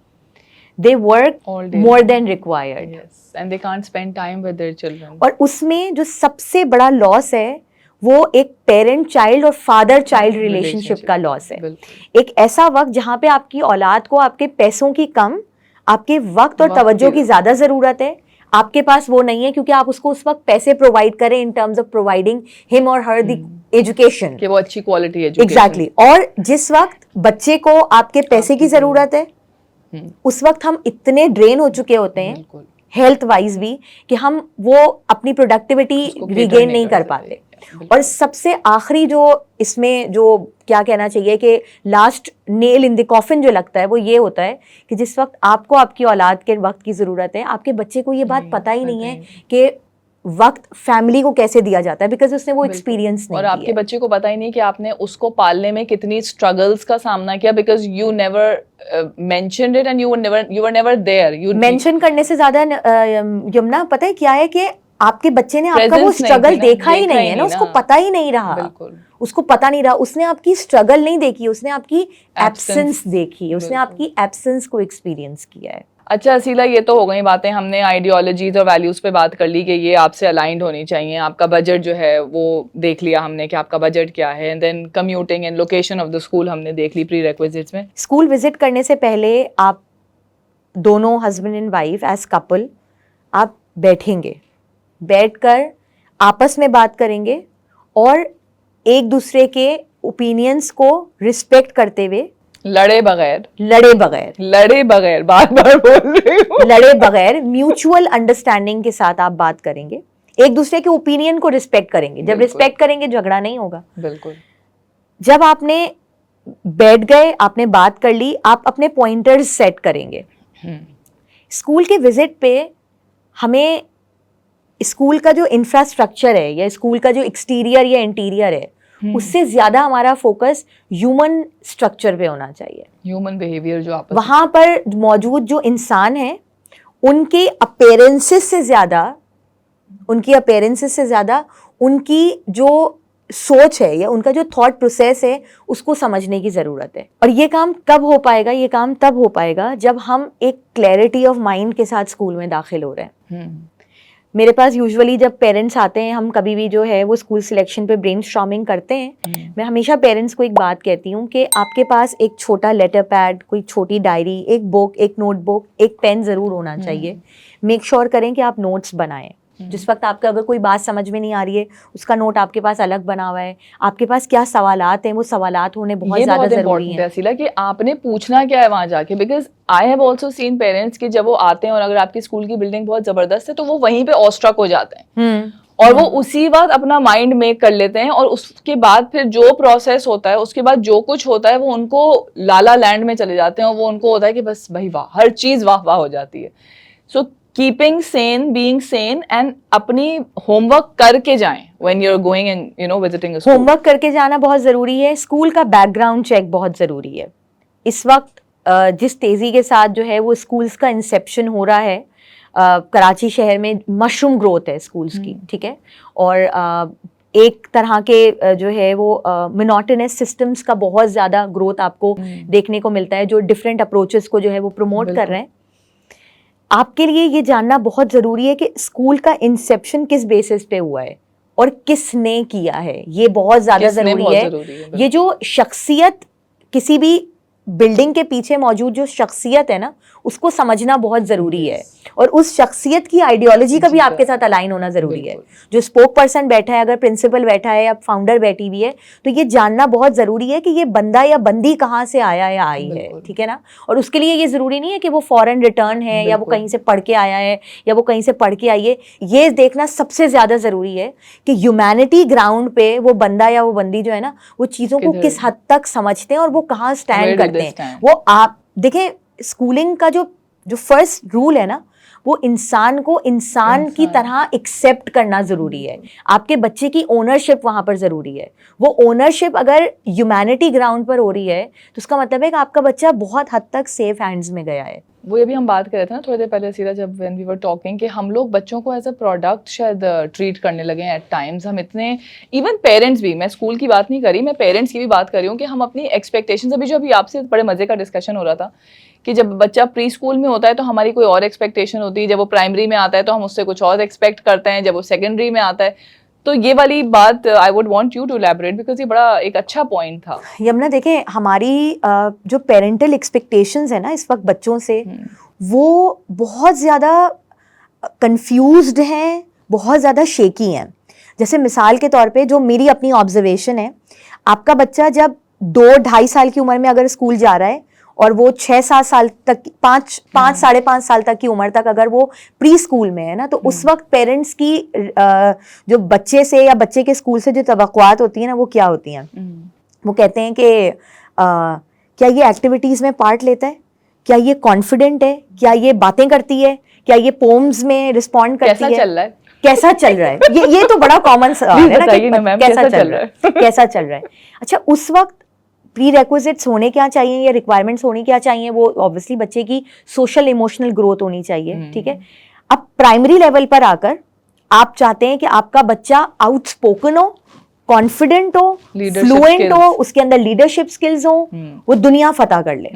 they work All day more long. than required. Yes, and they can't spend time with their children. और उसमें जो सबसे बड़ा लॉस है वो एक पेरेंट चाइल्ड और फादर चाइल्ड रिलेशनशिप का लॉस है। बिल्कुल। एक ऐसा वक्त जहाँ पे आपकी औलाद को आपके पैसों की कम, आपके वक्त और वक्त तवज्जो की की ज्यादा जरूरत है, आपके पास वो नहीं है क्योंकि आप उसको उस वक्त पैसे प्रोवाइड करें in terms of providing him और हर द एजुकेशन। कि वो अच्छी क्वालिटी एजुकेशन। एग्जैक्टली। और जिस वक्त बच्चे को आपके पैसे की जरूरत है, उस वक्त हम इतने ड्रेन हो चुके होते हैं बिल्कुल। हेल्थ वाइज भी कि हम वो अपनी प्रोडक्टिविटी उसको cater रिगेन नहीं कर पाते। और सबसे आखिरी जो इसमें जो क्या कहना चाहिए कि last nail in the coffin जो लगता है वो ये होता है कि जिस वक्त आपको आपकी औलाद के वक्त की ज़रूरत है, आपके बच्चे को ये बात पता ही नहीं है कि वक्त फैमिली को कैसे दिया जाता है, बिकॉज उसने वो एक्सपीरियंस नहीं और किया आपके है। बच्चे को पता ही नहीं कि आपने उसको पालने में कितनी स्ट्रगल्स का सामना किया, because you never mentioned it and you were never there. You mention करने से ज्यादा यमुना पता है क्या है कि आपके बच्चे ने आपका वो Presence नहीं स्ट्रगल थी ना, देखा ही नहीं है ना, उसको पता ही नहीं रहा। बिल्कुल। उसको पता नहीं रहा, उसने आपकी स्ट्रगल नहीं देखी, उसने आपकी एब्सेंस देखी, उसने बिल्कुल। आपकी एब्सेंस को एक्सपीरियंस किया है। अच्छा असीला, ये तो हो गई बातें, हमने आइडियोलॉजीज और वैल्यूज पे बात कर ली कि ये आपसे अलाइंड होनी चाहिए, आपका बजट जो है वो देख लिया हमने कि आपका बजट क्या है, and then commuting and location of the school हमने देख ली प्रीरेक्विजिट्स में। स्कूल विजिट करने से पहले आप दोनों husband and wife as couple आप बैठेंगे, बैठकर आपस में बात करेंगे और एक दूसरे के ओपिनियंस को रिस्पेक्ट करते हुए, लड़े बगैर बार बार बोल रही हूँ, लड़े बगैर म्यूचुअल अंडरस्टैंडिंग के साथ आप बात करेंगे, एक दूसरे के ओपिनियन को रिस्पेक्ट करेंगे। जब बिल्कुल। रिस्पेक्ट करेंगे झगड़ा नहीं होगा। बिल्कुल। जब आपने बैठ गए, आपने बात कर ली, आप अपने पॉइंटर्स सेट करेंगे। स्कूल के विजिट पे हमें स्कूल का जो इंफ्रास्ट्रक्चर है या स्कूल का जो एक्सटीरियर या इंटीरियर है, उससे ज्यादा हमारा फोकस ह्यूमन स्ट्रक्चर पे होना चाहिए। ह्यूमन बिहेवियर जो आपस वहां पर मौजूद जो इंसान है उनके अपीयरेंसेस से ज्यादा उनकी जो सोच है या उनका जो थॉट प्रोसेस है उसको समझने की ज़रूरत है। और ये काम कब हो पाएगा? ये काम तब हो पाएगा जब हम एक क्लैरिटी ऑफ माइंड के साथ स्कूल में दाखिल हो रहे हैं। मेरे पास यूजुअली जब पेरेंट्स आते हैं, हम कभी भी जो है वो स्कूल सिलेक्शन पे ब्रेनस्टॉर्मिंग करते हैं, मैं हमेशा पेरेंट्स को एक बात कहती हूँ कि आपके पास एक छोटा लेटर पैड, कोई छोटी डायरी, एक बुक, एक नोटबुक, एक पेन ज़रूर होना चाहिए। मेक श्योर करें कि आप नोट्स बनाएं। जिस वक्त आपका अगर कोई बात समझ में नहीं आ रही है, उसका नोट आपके पास अलग बना हुआ है। आपके पास क्या सवालात हैं, वो सवालात होने बहुत ज़्यादा ज़रूरी है। असीला कि आपने पूछना क्या है वहाँ जाके, because I have also seen parents कि जब वो आते हैं और अगर आपकी स्कूल की बिल्डिंग बहुत जबरदस्त है तो वो वहीं पे ऑस्ट्रक हो जाते हैं और वो उसी वक्त अपना माइंड मेक कर लेते हैं और उसके बाद फिर जो प्रोसेस होता है, उसके बाद जो कुछ होता है, वो उनको लाला लैंड में चले जाते हैं और वो उनको होता है कि बस भाई वाह, हर चीज वाह वाह हो जाती है। So keeping sane, being sane and अपनी होमवर्क करके जाएं when you are going and visiting a school. Homework करके जाना बहुत ज़रूरी है। स्कूल का बैकग्राउंड चेक बहुत ज़रूरी है। इस वक्त जिस तेज़ी के साथ जो है वो स्कूल्स का इंसेप्शन हो रहा है, कराची शहर में मशरूम ग्रोथ है स्कूल्स की, ठीक है, और एक तरह के जो है वो मोनोटोनस सिस्टम्स का बहुत ज़्यादा ग्रोथ आपको देखने को मिलता है, जो डिफरेंट अप्रोचेस को जो है वो प्रमोट कर रहे हैं। आपके लिए ये जानना बहुत ज़रूरी है कि स्कूल का इंसेप्शन किस बेसिस पे हुआ है और किसने किया है। ये बहुत ज़्यादा ज़रूरी है। ये जो शख्सियत, किसी भी बिल्डिंग के पीछे मौजूद जो शख्सियत है ना, उसको समझना बहुत ज़रूरी है और उस शख्सियत की आइडियोलॉजी का भी आपके साथ अलाइन होना ज़रूरी है। जो स्पोक पर्सन बैठा है, अगर प्रिंसिपल बैठा है या फाउंडर बैठी हुई है, तो ये जानना बहुत ज़रूरी है कि ये बंदा या बंदी कहाँ से आया या आई है, ठीक है ना। और उसके लिए ये ज़रूरी नहीं है कि वो फॉरेन रिटर्न है या वो कहीं से पढ़ के आया है या वो कहीं से पढ़ के आई है। ये देखना सबसे ज़्यादा ज़रूरी है कि ह्यूमैनिटी ग्राउंड पे वो बंदा या वो बंदी जो है ना, वो चीज़ों को किस हद तक समझते हैं और वो कहाँ स्टैंड करते हैं। वो आप देखें, स्कूलिंग का जो फर्स्ट रूल है ना, वो इंसान को इंसान की तरह एक्सेप्ट करना ज़रूरी है। आपके बच्चे की ओनरशिप वहाँ पर ज़रूरी है। वो ओनरशिप अगर ह्यूमैनिटी ग्राउंड पर हो रही है तो उसका मतलब है कि आपका बच्चा बहुत हद तक सेफ हैंड्स में गया है। वो अभी हम बात कर रहे थे ना थोड़ी देर पहले सीधा, जब व्हेन वी वर टॉकिंग, कि हम लोग बच्चों को एज अ प्रोडक्ट शायद ट्रीट करने लगे हैं एट टाइम्स। हम इतने, इवन पेरेंट्स भी, मैं स्कूल की बात नहीं करी, मैं पेरेंट्स की भी बात कर रही हूँ, कि हम अपनी एक्सपेक्टेशंस, अभी आपसे बड़े मजे का डिस्कशन हो रहा था कि जब बच्चा प्री स्कूल में होता है तो हमारी कोई और एक्सपेक्टेशन होती है, जब वो प्राइमरी में आता है तो हम उससे कुछ और एक्सपेक्ट करते हैं, जब वो सेकेंडरी में आता है तो ये वाली बात I would want you to elaborate, because ये बड़ा एक अच्छा पॉइंट था। यमुना देखें, हमारी जो पेरेंटल एक्सपेक्टेशंस है ना इस वक्त बच्चों से, वो बहुत ज़्यादा कंफ्यूज्ड हैं, बहुत ज़्यादा शेकी हैं। जैसे मिसाल के तौर पे जो मेरी अपनी ऑब्जर्वेशन है, आपका बच्चा जब 2-2.5 साल की उम्र में अगर स्कूल जा रहा है और वो 6-7 साल तक, 5-5.5 साल तक की उम्र तक अगर वो प्री स्कूल में है ना, तो उस वक्त पेरेंट्स की जो बच्चे से या बच्चे के स्कूल से जो तवक्कुआत होती है ना, वो क्या होती हैं? वो कहते हैं कि क्या ये एक्टिविटीज़ में पार्ट लेता है, क्या ये कॉन्फिडेंट है, क्या ये बातें करती है, क्या ये पोम्स में रिस्पॉन्ड करती है, कैसा चल रहा है, कैसा चल रहा है। ये तो बड़ा कॉमन सवाल है ना कि कैसा चल रहा है, कैसा चल रहा है। अच्छा, उस वक्त प्री रेक्विजिट्स होने क्या चाहिए या रिक्वायरमेंट्स होनी क्या चाहिए? वो ऑब्वियसली बच्चे की सोशल इमोशनल ग्रोथ होनी चाहिए, ठीक है। अब प्राइमरी लेवल पर आकर आप चाहते हैं कि आपका बच्चा आउटस्पोकन हो, कॉन्फिडेंट हो, फ्लुएंट हो, उसके अंदर लीडरशिप स्किल्स हो, वो दुनिया फतह कर ले।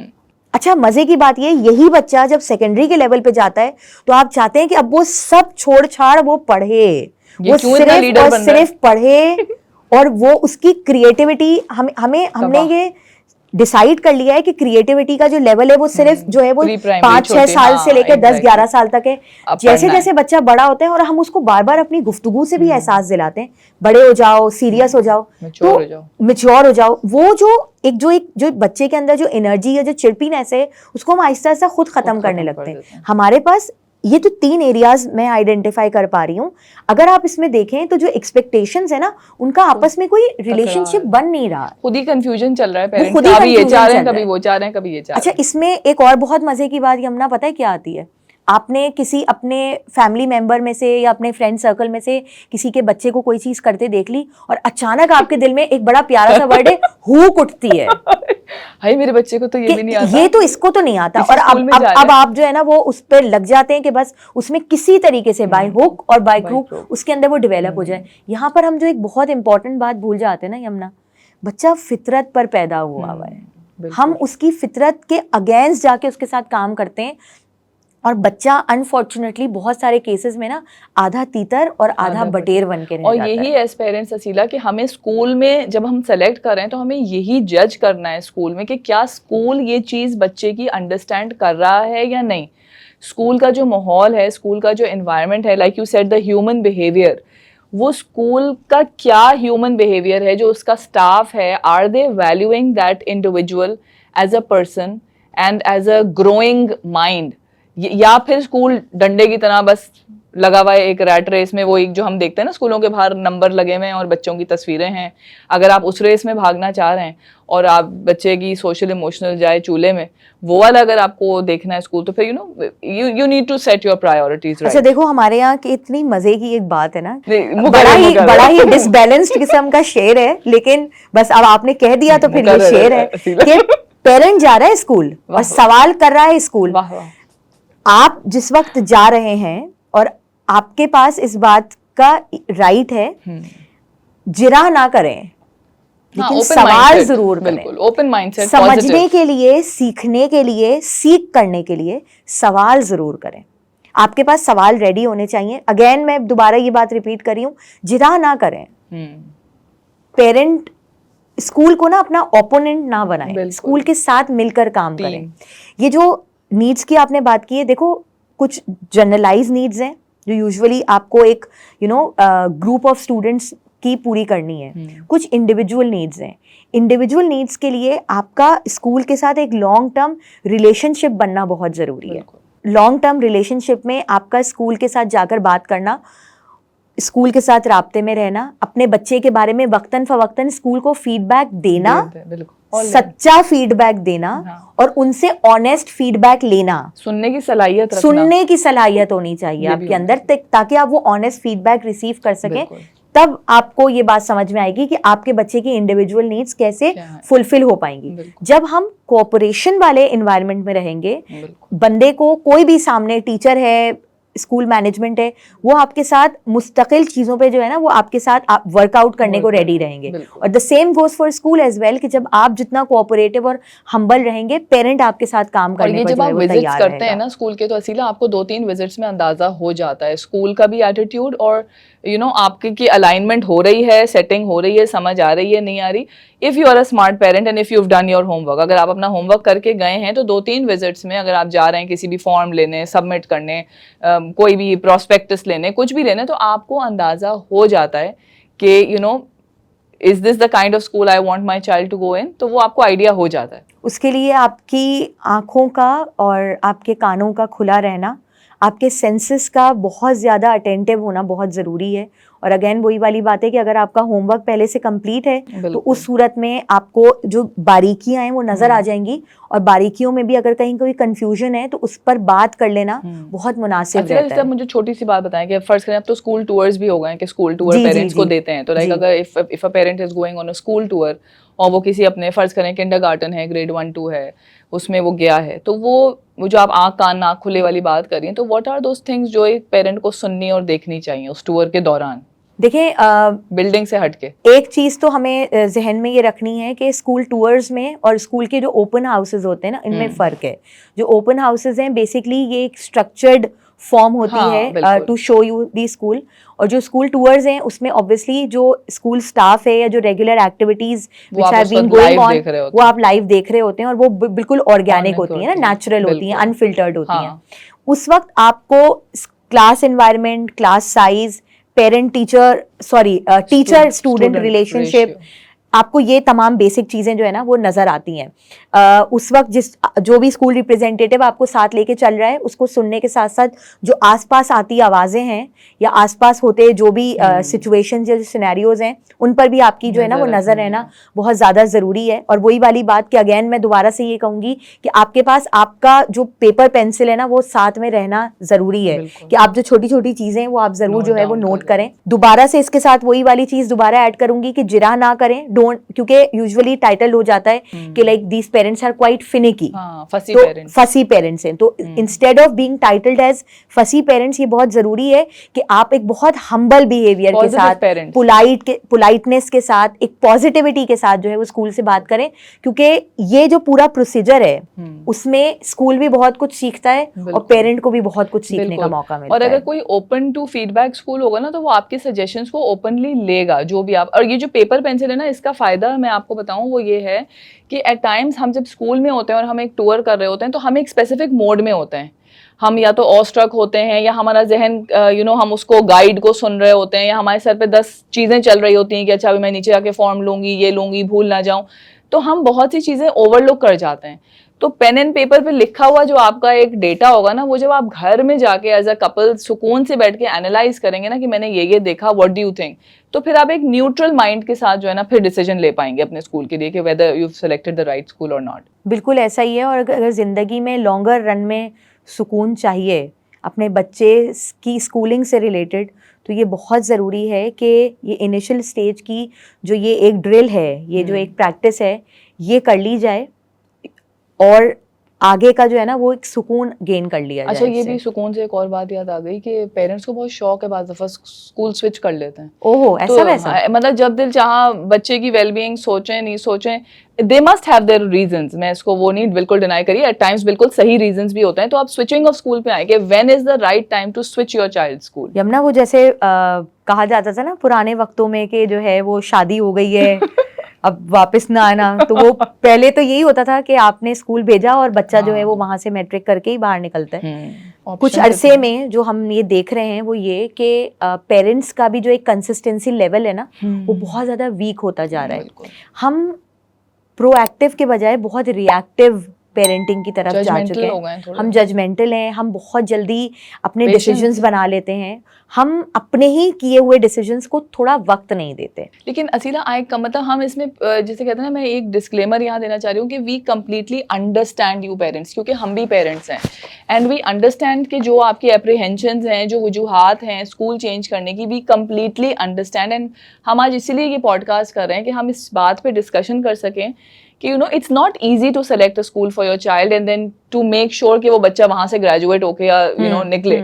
अच्छा, मजे की बात ये, यही बच्चा जब सेकेंडरी के लेवल पे जाता है तो आप चाहते हैं कि अब वो सब छोड़ छाड़ वो पढ़े, वो सिर्फ और सिर्फ पढ़े, और वो उसकी क्रिएटिविटी, हमने ये डिसाइड कर लिया है कि क्रिएटिविटी का जो लेवल है वो सिर्फ जो है वो 5-6 साल से लेकर 10-11 साल तक है। जैसे जैसे बच्चा बड़ा होता है और हम उसको बार बार अपनी गुफ्तगू से भी एहसास दिलाते हैं, बड़े हो जाओ, सीरियस हो जाओ, मैच्योर हो जाओ, वो जो बच्चे के अंदर जो एनर्जी है, जो चिड़पीनेस है, उसको हम आहिस्ता आहिस्ता खुद खत्म करने लगते हैं। हमारे पास ये तो 3 एरियाज मैं आइडेंटिफाई कर पा रही हूँ। अगर आप इसमें देखें तो जो एक्सपेक्टेशंस है ना, उनका आपस में कोई रिलेशनशिप बन नहीं रहा, खुद ही कंफ्यूजन चल रहा है। पेरेंट्स कभी ये चाह रहे हैं, कभी वो चाह रहे हैं, कभी ये चाह रहे हैं। अच्छा, इसमें एक और बहुत मजे की बात यमुना पता है क्या आती है? आपने किसी अपने फैमिली मेंबर में से या अपने फ्रेंड सर्कल में से किसी के बच्चे को कोई चीज करते देख ली और अचानक आपके दिल में एक बड़ा प्यारा सा वर्ड है हुक उठती है, हाय मेरे बच्चे को तो ये भी नहीं आता, ये तो इसको तो नहीं आता, और अब आप जो है ना वो उस पर लग जाते हैं कि बस उसमें किसी तरीके से बाय हुक और बाय क्रूक उसके अंदर वो डेवलप हो जाए। यहाँ पर हम जो एक बहुत इंपॉर्टेंट बात भूल जाते हैं ना यमुना, बच्चा फितरत पर पैदा हुआ हुआ है, हम उसकी फितरत के अगेंस्ट जाके उसके साथ काम करते हैं, और बच्चा अनफॉर्चुनेटली बहुत सारे केसेस में ना आधा तीतर और आधा बटेर बन के रह जाता है। और यही एज पेरेंट्स असीला कि हमें स्कूल में जब हम सेलेक्ट कर रहे हैं तो हमें यही जज करना है स्कूल में कि क्या स्कूल ये चीज़ बच्चे की अंडरस्टैंड कर रहा है या नहीं। स्कूल का जो माहौल है, स्कूल का जो एनवायरनमेंट है, like you said the human behaviour, वो स्कूल का क्या ह्यूमन बिहेवियर है, जो उसका स्टाफ है, are they valuing that individual as a person and as a growing mind, या फिर स्कूल डंडे की तरह बस लगा हुआ है एक रैट रेस में। वो एक जो हम देखते हैं ना स्कूलों के बाहर नंबर लगे हुए हैं और बच्चों की तस्वीरें हैं, अगर आप उस रेस में भागना चाह रहे हैं और आप बच्चे की सोशल इमोशनल जाए चूल्हे में, वो वाला अगर आपको देखना है स्कूल, तो फिर you need to set your priorities. अच्छा देखो, हमारे यहाँ की इतनी मजे की एक बात है ना, बड़ा ही डिसबैलेंस्ड किस्म का शेर है, लेकिन बस अब आपने कह दिया तो फिर ये शेर है कि पेरेंट जा रहा है स्कूल और सवाल कर रहा है स्कूल, आप जिस वक्त जा रहे हैं और आपके पास इस बात का राइट है, जिरा ना करें, लेकिन सवाल जरूर करें। ओपन माइंडसेट, समझने के लिए, सीखने के लिए, सीख करने के लिए सवाल जरूर करें। आपके पास सवाल रेडी होने चाहिए। अगेन मैं दोबारा ये बात रिपीट कर रही हूँ, जिरा ना करें। पेरेंट स्कूल को ना अपना ओपोनेंट ना बनाएं, स्कूल के साथ मिलकर काम करें। ये जो नीड्स की आपने बात की है, देखो कुछ जनरलाइज नीड्स हैं जो यूजुअली आपको एक ग्रुप ऑफ स्टूडेंट्स की पूरी करनी है, कुछ इंडिविजुअल नीड्स हैं। इंडिविजुअल नीड्स के लिए आपका स्कूल के साथ एक लॉन्ग टर्म रिलेशनशिप बनना बहुत ज़रूरी है। लॉन्ग टर्म रिलेशनशिप में आपका स्कूल के साथ जाकर बात करना, स्कूल के साथ राब्ते में रहना, अपने बच्चे के बारे में वक्तन फवक्तन स्कूल को फीडबैक देना, सच्चा फीडबैक देना, और उनसे ऑनेस्ट फीडबैक लेना। सुनने की सलाहियत रखना, सुनने की सलाहियत होनी चाहिए आपके अंदर, ताकि आप वो ऑनेस्ट फीडबैक रिसीव कर सकें, तब आपको ये बात समझ में आएगी कि आपके बच्चे की इंडिविजुअल नीड्स कैसे क्या है? फुलफिल हो पाएंगी। जब हम कोऑपरेशन वाले एनवायरनमेंट में रहेंगे, बंदे को कोई भी सामने टीचर है, स्कूल मैनेजमेंट है, वो आपके साथ मुस्तकिल चीज़ों पे जो है ना वो आपके साथ वर्कआउट करने को रेडी रहेंगे। और the same goes for school as well कि जब आप जितना कोऑपरेटिव और हम्बल रहेंगे, पेरेंट आपके साथ काम करने को जब आप विजिट्स करते हैं ना स्कूल के, तो असीला आपको 2-3 विजिट्स में अंदाजा हो जाता है स्कूल का भी एटीट्यूड और आपकी की अलाइनमेंट हो रही है, सेटिंग हो रही है, समझ आ रही है, नहीं आ रही। If you are a smart parent and if you have done your homework, अगर आप अपना होमवर्क करके गए हैं तो 2-3 विजिट्स में अगर आप जा रहे हैं किसी भी फॉर्म लेने, सबमिट करने, कोई भी प्रोस्पेक्टस लेने, कुछ भी लेने, तो आपको अंदाजा हो जाता है कि is this the kind of school I want my child to go in, तो वो आपको आइडिया हो जाता है। उसके लिए आपकी आँखों का और आपके कानों का खुला रहना, आपके सेंसेस का बहुत ज़्यादा अटेंटिव होना बहुत ज़रूरी है। और अगेन वही वाली बात है कि अगर आपका होमवर्क पहले से कंप्लीट है तो उस सूरत में आपको जो बारीकियां हैं वो नज़र आ जाएंगी, और बारीकियों में भी अगर कहीं कोई कंफ्यूजन है तो उस पर बात कर लेना बहुत मुनासिब रहता है। मुझे छोटी सी बात बताएं कि फर्ज करें अब तो स्कूल टूर्स भी हो गए हैं कि स्कूल टूर पेरेंट्स को देते हैं, तो लाइक अगर if a parent is going on a school tour और वो किसी अपने फर्ज करें किंडरगार्टन है, ग्रेड 1-2 है, उसमें वो गया है, तो वो जो आप आँख कान नाक खुले वाली बात कर रही हैं, तो व्हाट आर दोस थिंग्स जो एक पेरेंट को सुननी और देखनी चाहिए उस टूर के दौरान? देखिए, बिल्डिंग से हटके एक चीज़ तो हमें जहन में ये रखनी है कि स्कूल टूर्स में और स्कूल के जो ओपन हाउसेज होते हैं ना, इनमें फ़र्क है। जो ओपन हाउसेज हैं बेसिकली ये एक स्ट्रक्चर्ड फॉर्म होती है to show you the school, और जो स्कूल टूर्स हैं उसमें ऑब्वियसली जो स्कूल स्टाफ है या जो regular activities which have been going on वो आप लाइव देख रहे होते हैं, और वो बिल्कुल ऑर्गेनिक होती है ना, नेचुरल होती हैं, अनफिल्टर्ड होती हैं। उस वक्त आपको class environment, class size, parent teacher teacher student relationship, आपको ये तमाम बेसिक चीज़ें जो है ना वो नज़र आती हैं। उस वक्त जो भी स्कूल रिप्रेजेंटेटिव आपको साथ लेके चल रहा है उसको सुनने के साथ साथ जो आसपास आती आवाज़ें हैं या आसपास होते जो भी सिचुएशंस या सिनेरियोज हैं उन पर भी आपकी जो है ना वो नज़र रहना बहुत ज़्यादा ज़रूरी है। और वही वाली बात कि अगेन मैं दोबारा से ये कहूँगी कि आपके पास आपका जो पेपर पेंसिल है ना वो साथ में रहना ज़रूरी है, कि आप जो छोटी छोटी चीज़ें वो आप ज़रूर जो है वो नोट करें। दोबारा से इसके साथ वही वाली चीज़ दोबारा ऐड करूँगी कि जिरा ना करें, क्योंकि यूजुअली टाइटल हो जाता है कि like these parents are quite finicky, fussy parents हैं, तो instead of being titled as fussy parents ये बहुत जरूरी है कि आप एक बहुत हम्बल बिहेवियर के साथ, पोलाइटनेस के साथ, एक पॉजिटिविटी के साथ जो है वो स्कूल से बात करें, क्योंकि ये जो पूरा प्रोसीजर है उसमें स्कूल भी बहुत कुछ सीखता है और पेरेंट को भी बहुत कुछ सीखने का मौका मिलता है। और अगर कोई ओपन टू फीडबैक स्कूल होगा ना तो वो आपके सजेशंस को ओपनली लेगा, जो भी आप। और ये जो पेपर पेंसिल है ना, इसका फायदा मैं आपको बताऊं वो ये है कि एट टाइम्स हम जब स्कूल में होते हैं और हम एक टूर कर रहे होते हैं तो हम एक स्पेसिफिक मोड में होते हैं, हम या तो ऑस्ट्रक होते हैं या हमारा जहन हम उसको गाइड को सुन रहे होते हैं, या हमारे सर पे 10 चीज़ें चल रही होती हैं कि अच्छा अभी मैं नीचे जाके फॉर्म लूँगी, ये लूँगी, भूल ना जाऊँ, तो हम बहुत सी चीज़ें ओवरलुक कर जाते हैं। तो पेन एंड पेपर पे लिखा हुआ जो आपका एक डेटा होगा ना, वो जब आप घर में जाके एज अ कपल सुकून से बैठ के एनालाइज करेंगे ना कि मैंने ये देखा, व्हाट डू यू थिंक, तो फिर आप एक न्यूट्रल माइंड के साथ जो है ना फिर डिसीजन ले पाएंगे अपने स्कूल के लिए कि whether you selected the right school और नॉट। बिल्कुल ऐसा ही है। और अगर ज़िंदगी में लॉन्गर रन में सुकून चाहिए अपने बच्चे की स्कूलिंग से रिलेटेड, तो ये बहुत ज़रूरी है कि ये इनिशियल स्टेज की जो ये एक ड्रिल है, ये जो एक प्रैक्टिस है, ये कर ली जाए और आगे का जो है ना वो एक सुकून गेन कर लिया जाए। अच्छा, ये भी सुकून से एक और बात याद आ गई कि पेरेंट्स को बहुत शौक है बाद दफा स्कूल स्विच कर लेते हैं। ओहो, ऐसा वैसा? मतलब जब दिल चाहा बच्चे की वेलबींग सोचें नहीं सोचें, they must have their reasons. मैं इसको वो नहीं बिल्कुल डिनाई करी, एट टाइम्स बिल्कुल सही रीजंस भी होते हैं। तो आप स्विचिंग ऑफ स्कूल पे आए कि when is the right time to switch your child school. Yamuna, वो जैसे कहा जाता था ना पुराने वक्तों में कि जो है वो शादी हो गई है अब वापस ना आना, तो वो पहले तो यही होता था कि आपने स्कूल भेजा और बच्चा जो है वो वहां से मैट्रिक करके ही बाहर निकलता है। कुछ अरसे में जो हम ये देख रहे हैं वो ये कि पेरेंट्स का भी जो एक कंसिस्टेंसी लेवल है ना वो बहुत ज़्यादा वीक होता जा रहा है। हम प्रोएक्टिव के बजाय बहुत रिएक्टिव पेरेंटिंग की तरफ जा Judgmental चुके हो गए हैं हैं, थोड़े। हम जजमेंटल हैं, हम बहुत जल्दी अपने Patience। डिसीजंस बना लेते हैं, हम अपने ही किए हुए डिसीजंस को थोड़ा वक्त नहीं देते। लेकिन असीला आई का मतलब हम इसमें जैसे कहते हैं ना, मैं एक डिस्क्लेमर यहाँ देना चाह रही हूँ कि we completely understand you parents, क्योंकि हम भी पेरेंट्स हैं एंड वी अंडरस्टैंड कि जो आपकी एप्रीहेंशंस हैं, जो वजूहात हैं स्कूल चेंज करने की, वी कम्प्लीटली अंडरस्टैंड। एंड हम आज इसीलिए ये पॉडकास्ट कर रहे हैं कि हम इस बात पे डिस्कशन कर सकें कि you know it's not easy to select a school for your child and then to make sure कि वो बच्चा वहाँ से ग्रेजुएट होके या यू नो निकले।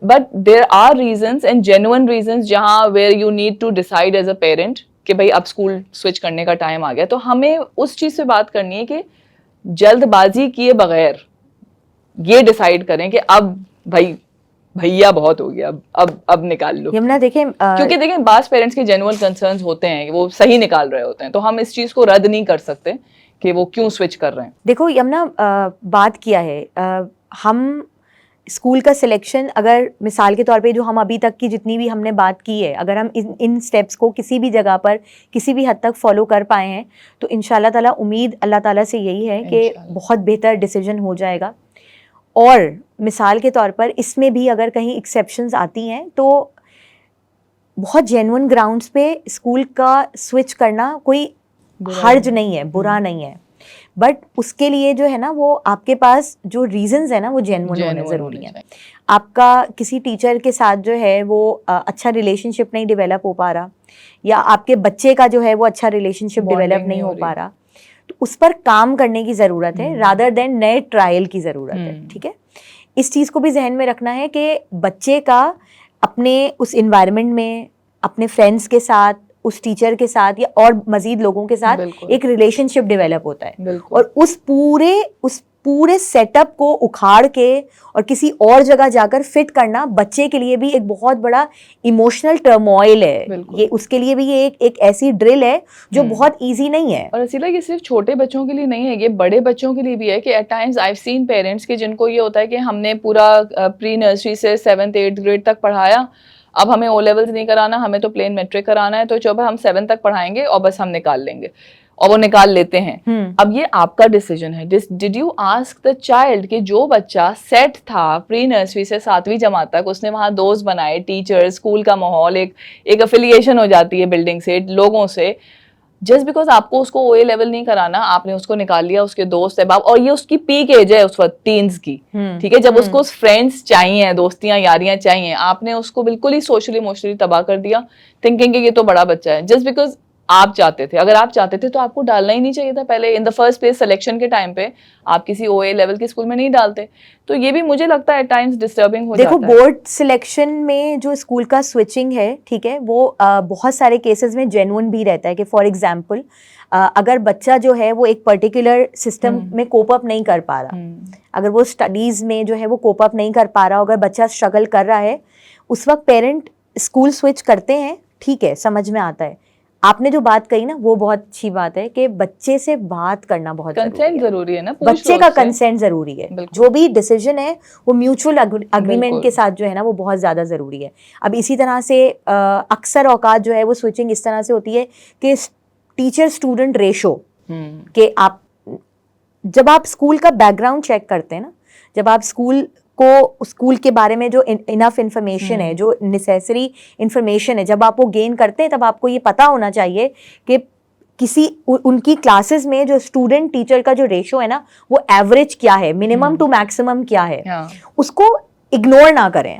But there are reasons and genuine reasons जहाँ where you need to decide as a parent कि भाई अब स्कूल स्विच करने का टाइम आ गया। तो हमें उस चीज़ से बात करनी है कि जल्दबाजी किए बगैर ये डिसाइड करें कि अब भाई भैया बहुत हो गया, अब निकाल लो। यमुना देखें, क्योंकि देखें बास पेरेंट्स के जेन्युइन कंसर्न्स होते हैं, वो सही निकाल रहे होते हैं, तो हम इस चीज़ को रद्द नहीं कर सकते कि वो क्यों स्विच कर रहे हैं। देखो यमुना, बात किया है, हम स्कूल का सिलेक्शन, अगर मिसाल के तौर पे जो हम अभी तक की जितनी भी हमने बात की है, अगर हम इन स्टेप्स को किसी भी जगह पर किसी भी हद तक फॉलो कर पाए हैं तो इंशाल्लाह ताला उम्मीद अल्लाह ताला से यही है कि बहुत बेहतर डिसीजन हो जाएगा। और मिसाल के तौर पर इसमें भी अगर कहीं एक्सेप्शंस आती हैं तो बहुत जेन्युइन ग्राउंड्स पे स्कूल का स्विच करना कोई हर्ज नहीं है, बुरा नहीं है, बट उसके लिए जो है ना वो आपके पास जो रीजंस है ना वो जेन्युइन होने ज़रूरी है। आपका किसी टीचर के साथ जो है वो अच्छा रिलेशनशिप नहीं डेवलप हो पा रहा, या आपके बच्चे का जो है वो अच्छा रिलेशनशिप डेवलप नहीं हो पा रहा, तो उस पर काम करने की ज़रूरत है रादर देन नए ट्रायल की ज़रूरत है। ठीक है, इस चीज़ को भी जहन में रखना है कि बच्चे का अपने उस इन्वायरमेंट में, अपने फ्रेंड्स के साथ, उस टीचर के साथ या और मजीद लोगों के साथ एक रिलेशनशिप डेवलप होता है, और उस पूरे सेटअप को उखाड़ के और किसी और जगह जाकर फिट करना बच्चे के लिए भी एक बहुत बड़ा इमोशनल टर्मोइल है। ये उसके लिए भी ये एक ऐसी ड्रिल है जो बहुत इजी नहीं है। और इसीलिए ये सिर्फ छोटे बच्चों के लिए नहीं है, ये बड़े बच्चों के लिए भी है कि at times I have seen parents के जिनको ये होता है कि हमने पूरा प्री नर्सरी से 7th 8th ग्रेड तक पढ़ाया, अब हमें ओ लेवल्स नहीं कराना, हमें तो प्लेन मैट्रिक कराना है, तो चलो हम 7 तक पढ़ाएंगे और बस हम निकाल लेंगे, और वो निकाल लेते हैं। अब ये आपका डिसीजन है। Did you ask the child कि जो बच्चा सेट था प्री नर्सरी से 7वीं जमात तक, उसने वहाँ दोस्त बनाए, टीचर, स्कूल का माहौल, एक अफिलिएशन हो जाती है बिल्डिंग से, लोगों से, जस्ट बिकॉज आपको उसको ओए लेवल नहीं कराना, आपने उसको निकाल लिया, उसके दोस्त है बाप, और ये उसकी पीक एज है उस वक्त टीन्स की, ठीक है, जब उसको फ्रेंड्स चाहिए, दोस्तियां यारियां चाहिए, आपने उसको बिल्कुल ही सोशली इमोशनली तबाह कर दिया थिंकिंग कि ये तो बड़ा बच्चा है, जस्ट बिकॉज आप चाहते थे। अगर आप चाहते थे तो आपको डालना ही नहीं चाहिए था पहले, in the first place selection के टाइम पे आप किसी ओए लेवल के स्कूल में नहीं डालते। तो ये भी मुझे लगता है एट टाइम्स डिस्टर्बिंग हो जाता है। देखो बोर्ड सिलेक्शन में जो स्कूल का स्विचिंग है, ठीक है, वो बहुत सारे केसेस में जेन्युइन भी रहता है कि फॉर एग्जांपल अगर बच्चा जो है वो एक पर्टिकुलर सिस्टम में कोप अप नहीं कर पा रहा, अगर वो स्टडीज में जो है वो कोप अप नहीं कर पा रहा, अगर बच्चा स्ट्रगल कर रहा है, उस वक्त पेरेंट स्कूल स्विच करते हैं, ठीक है, समझ में आता है। आपने जो बात कही ना वो बहुत अच्छी बात है कि बच्चे से बात करना बहुत कंसेंट जरूरी है ना, बच्चे का कंसेंट जरूरी है। जो भी डिसीजन है वो म्यूचुअल अग्रीमेंट के साथ जो है ना वो बहुत ज़्यादा ज़रूरी है। अब इसी तरह से अक्सर औकात जो है वो स्विचिंग इस तरह से होती है कि टीचर स्टूडेंट रेशो के आप जब आप स्कूल का बैकग्राउंड चेक करते हैं ना, जब आप स्कूल के बारे में जो इनफ इंफॉर्मेशन है, जो नेसेसरी इंफॉर्मेशन है, जब आप वो गेन करते हैं तब आपको ये पता होना चाहिए कि उनकी क्लासेस में जो स्टूडेंट टीचर का जो रेशो है ना वो एवरेज क्या है, मिनिमम टू मैक्सिमम क्या है, उसको इग्नोर ना करें।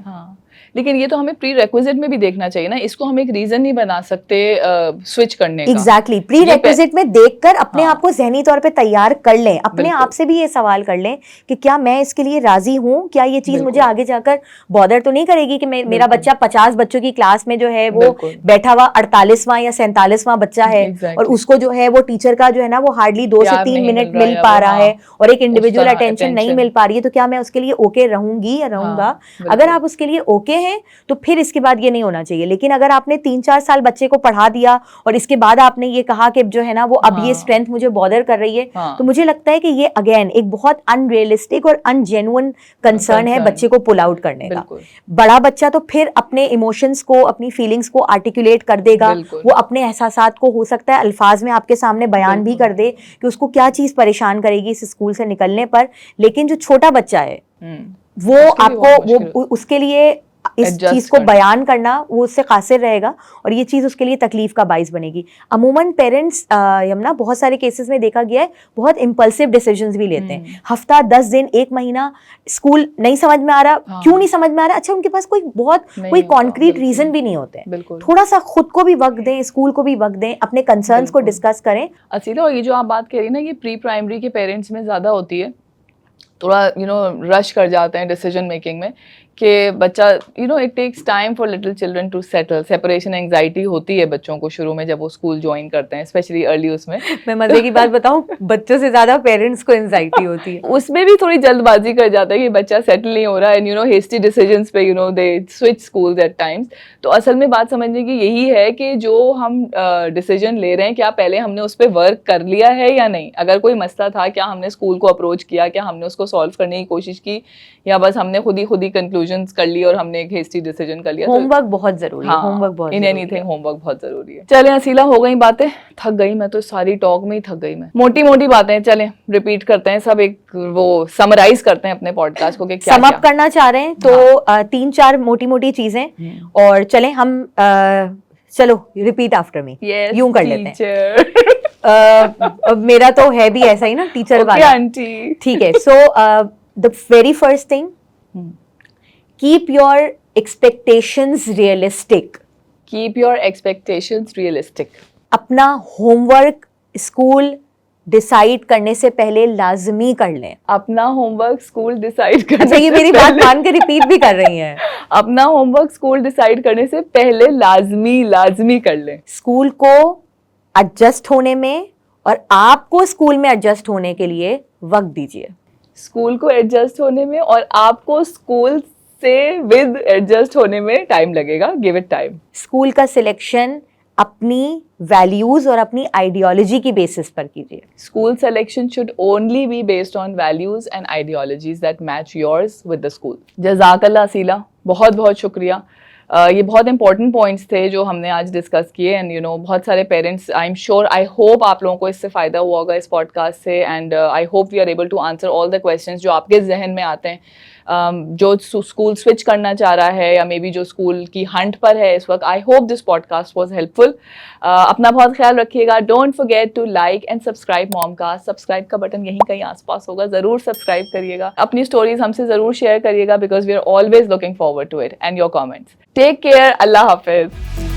लेकिन ये तो हमें प्री रिक्विजिट में भी देखना चाहिए ना, इसको हम एक रीजन नहीं बना सकते स्विच करने का। एग्जैक्टली, प्री रिक्विजिट में देखकर अपने आप को जहनी तौर पे तैयार कर लें, अपने आप से भी ये सवाल कर लें कि क्या मैं इसके लिए राजी हूँ, क्या ये चीज मुझे आगे जाकर बॉदर तो नहीं करेगी कि मेरा बच्चा 50 बच्चों की क्लास में जो है वो बैठा हुआ 48वां या 47वां बच्चा है, और उसको जो है वो टीचर का जो है ना वो हार्डली 2 से 3 मिनट मिल पा रहा है और एक इंडिविजुअल अटेंशन नहीं मिल पा रही है, तो क्या मैं उसके लिए ओके रहूंगी या रहूंगा? अगर आप उसके लिए ओके हैं तो फिर इसके बाद ये नहीं होना चाहिए। लेकिन अगर आपने 3-4 साल बच्चे को पढ़ा दिया और इसके बाद आपने ये कहा कि जो है ना वो अब ये स्ट्रेंथ मुझे बॉदर कर रही है, तो मुझे लगता है कि ये अगेन एक बहुत अनरियलिस्टिक और अनजेन्युइन कंसर्न है बच्चे को पुल आउट करने का। बड़ा बच्चा तो फिर अपने इमोशंस को, अपनी फीलिंग्स को आर्टिकुलेट कर देगा, वो अपने एहसासात को हो सकता है अल्फाज में आपके सामने बयान भी कर दे कि उसको क्या चीज परेशान करेगी इस स्कूल से निकलने पर। लेकिन जो छोटा बच्चा है वो आपको वो उसके लिए इस चीज को बयान करना वो उससे कासिर रहेगा और ये चीज उसके लिए तकलीफ का बाइस बनेगी। अमूमन पेरेंट्स यमुना बहुत सारे केसेस में देखा गया है बहुत इम्पल्सिव डिसीजंस भी लेते हैं। हफ्ता 10 दिन 1 महीना स्कूल नहीं समझ में आ रहा, क्यों नहीं समझ में आ रहा, अच्छा उनके पास कोई कॉन्क्रीट रीजन भी नहीं होते हैं। थोड़ा सा खुद को भी वक्त दें, स्कूल को भी वक्त दें, अपने कंसर्न्स को डिस्कस करें। असीला, और ये जो आप बात कह रही है ना, ये प्री प्राइमरी के पेरेंट्स में ज्यादा होती है, थोड़ा रश कर जाते हैं डिसीजन मेकिंग में कि बच्चा it takes time for little children to settle. Separation anxiety होती है बच्चों को शुरू में जब वो स्कूल ज्वाइन करते हैं, स्पेशली अर्ली उसमें। मैं मजे की बात बताऊं, बच्चों से ज्यादा पेरेंट्स को एंजाइटी होती है। उसमें भी थोड़ी जल्दबाजी कर जाता है कि बच्चा सेटल नहीं हो रहा है, एंड हेस्टी डिसीजंस पे they switch schools at times. तो असल में बात समझने की यही है कि जो हम डिसीजन ले रहे हैं, क्या पहले हमने उस पर वर्क कर लिया है या नहीं। अगर कोई मसला था, क्या हमने स्कूल को अप्रोच किया, क्या हमने उसको सॉल्व करने की कोशिश की, या बस हमने खुद ही कंक्लूजन्स कर लिए और हमने एक हेस्टी डिसीजन कर लिया। होमवर्क बहुत जरूरी है, होमवर्क बहुत इन एनीथिंग होमवर्क बहुत जरूरी है। चलें असीला, हो गई बातें, थक गई मैं तो, सारी टॉक में ही थक गई मैं। मोटी मोटी बातें चलें रिपीट करते हैं सब, एक वो समराइज करते हैं अपने पॉडकास्ट को कि क्या सम अप करना चाह रहे हैं तो 3-4 मोटी मोटी चीजें, और चलें हम चलो रिपीट आफ्टर मी, यूं कर लेते हैं। मेरा तो है भी ऐसा ही ना, टीचर वाला। आंटी ठीक है। So the very first thing, keep your expectations realistic. Keep your expectations realistic. अपना होमवर्क स्कूल डिसाइड करने से पहले लाजमी कर लें। अपना होमवर्क स्कूल डिसाइड करने अच्छा, ये मेरी बात मान के रिपीट भी कर रही हैं। अपना होमवर्क स्कूल डिसाइड करने से पहले लाजमी कर लें। स्कूल को एडजस्ट होने में और आपको स्कूल में एडजस्ट होने के लिए वक्त दीजिए। स्कूल को एडजस्ट होने में और आपको स्कूल से विद एडजस्ट होने में टाइम लगेगा। Give it time. स्कूल का सिलेक्शन अपनी वैल्यूज और अपनी आइडियोलॉजी की बेसिस पर कीजिए। School selection should only be based on values and ideologies that match yours with the school. जज़ाकल्लाह असीला, बहुत बहुत शुक्रिया। ये बहुत इंपॉर्टेंट पॉइंट्स थे जो हमने आज डिस्कस किए, एंड बहुत सारे parents, I am sure, I hope आप लोगों को इससे फ़ायदा हुआ होगा इस पॉडकास्ट से, and I hope we are able to answer all the questions जो आपके जहन में आते हैं। जो स्कूल स्विच करना चाह रहा है या मे बी जो स्कूल की हंट पर है इस वक्त, I hope this podcast was helpful. अपना बहुत ख्याल रखिएगा। Don't forget to like and subscribe Momcast. Subscribe का बटन यहीं कहीं आसपास होगा, ज़रूर सब्सक्राइब करिएगा। अपनी स्टोरीज हमसे ज़रूर शेयर करिएगा, because we are always looking forward to it, and your comments. Take care. अल्लाह हाफिज।